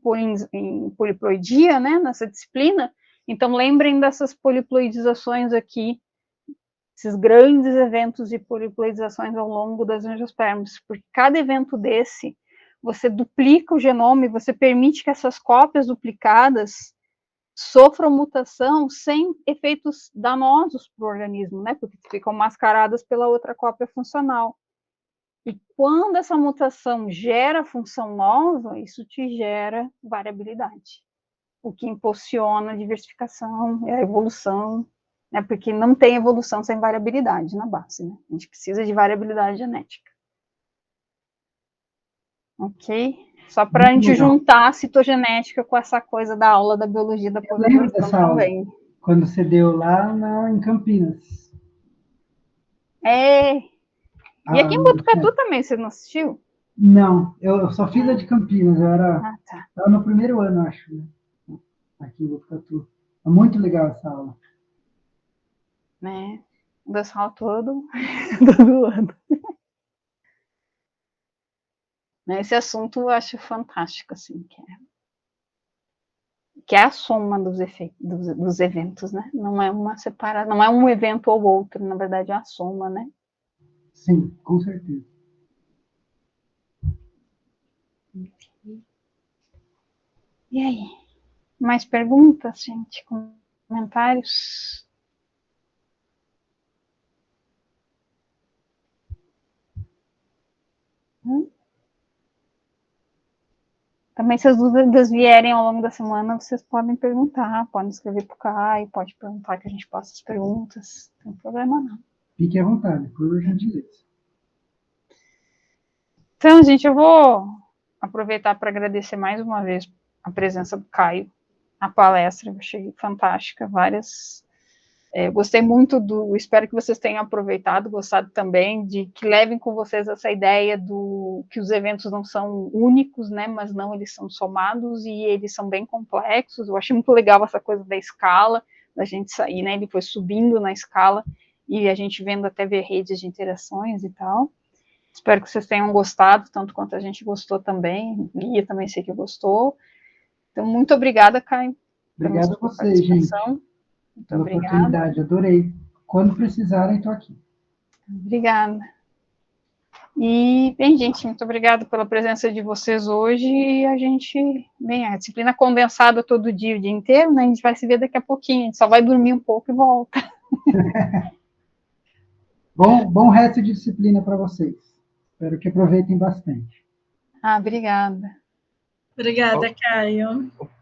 poliploidia, né, nessa disciplina. Então, lembrem dessas poliploidizações aqui, esses grandes eventos de poliploidizações ao longo das angiospermas, porque cada evento desse, você duplica o genoma e você permite que essas cópias duplicadas sofram mutação sem efeitos danosos para o organismo, né, porque ficam mascaradas pela outra cópia funcional. E quando essa mutação gera função nova, isso te gera variabilidade, o que impulsiona a diversificação e a evolução, né, porque não tem evolução sem variabilidade na base, né? A gente precisa de variabilidade genética. Ok? Só para a gente juntar a citogenética com essa coisa da aula da biologia da polinização. Eu lembro dessa aula, quando você deu lá em Campinas. É. E aqui em Botucatu também, você não assistiu? Não, eu só fiz a de Campinas, eu era no primeiro ano, acho, né? Aqui em Botucatu. É muito legal essa aula. Né? Dessa aula todo ano. Esse assunto eu acho fantástico, assim, que é a soma dos efeitos, dos eventos, né? Não é uma separada, não é um evento ou outro, na verdade é a soma, né? Sim, com certeza. E aí? Mais perguntas, gente? Comentários? Também, se as dúvidas vierem ao longo da semana, vocês podem perguntar, podem escrever para o Caio, pode perguntar que a gente possa as perguntas, não tem problema não. Fique à vontade, por gentileza. Então, gente, eu vou aproveitar para agradecer mais uma vez a presença do Caio, a palestra, eu achei fantástica, gostei muito espero que vocês tenham aproveitado, gostado também, de que levem com vocês essa ideia que os eventos não são únicos, né, mas não, eles são somados e eles são bem complexos. Eu achei muito legal essa coisa da escala, da gente sair, né, ele foi subindo na escala e a gente vendo até ver redes de interações e tal. Espero que vocês tenham gostado, tanto quanto a gente gostou também, Lia também sei que gostou. Então, muito obrigada, Caio. Obrigado a vocês, gente. Muito obrigada. Adorei. Quando precisarem, estou aqui. Obrigada. E, bem, gente, muito obrigada pela presença de vocês hoje. E a disciplina condensada todo dia, o dia inteiro, né? A gente vai se ver daqui a pouquinho. A gente só vai dormir um pouco e volta. Bom resto de disciplina para vocês. Espero que aproveitem bastante. Obrigada. Obrigada, Caio.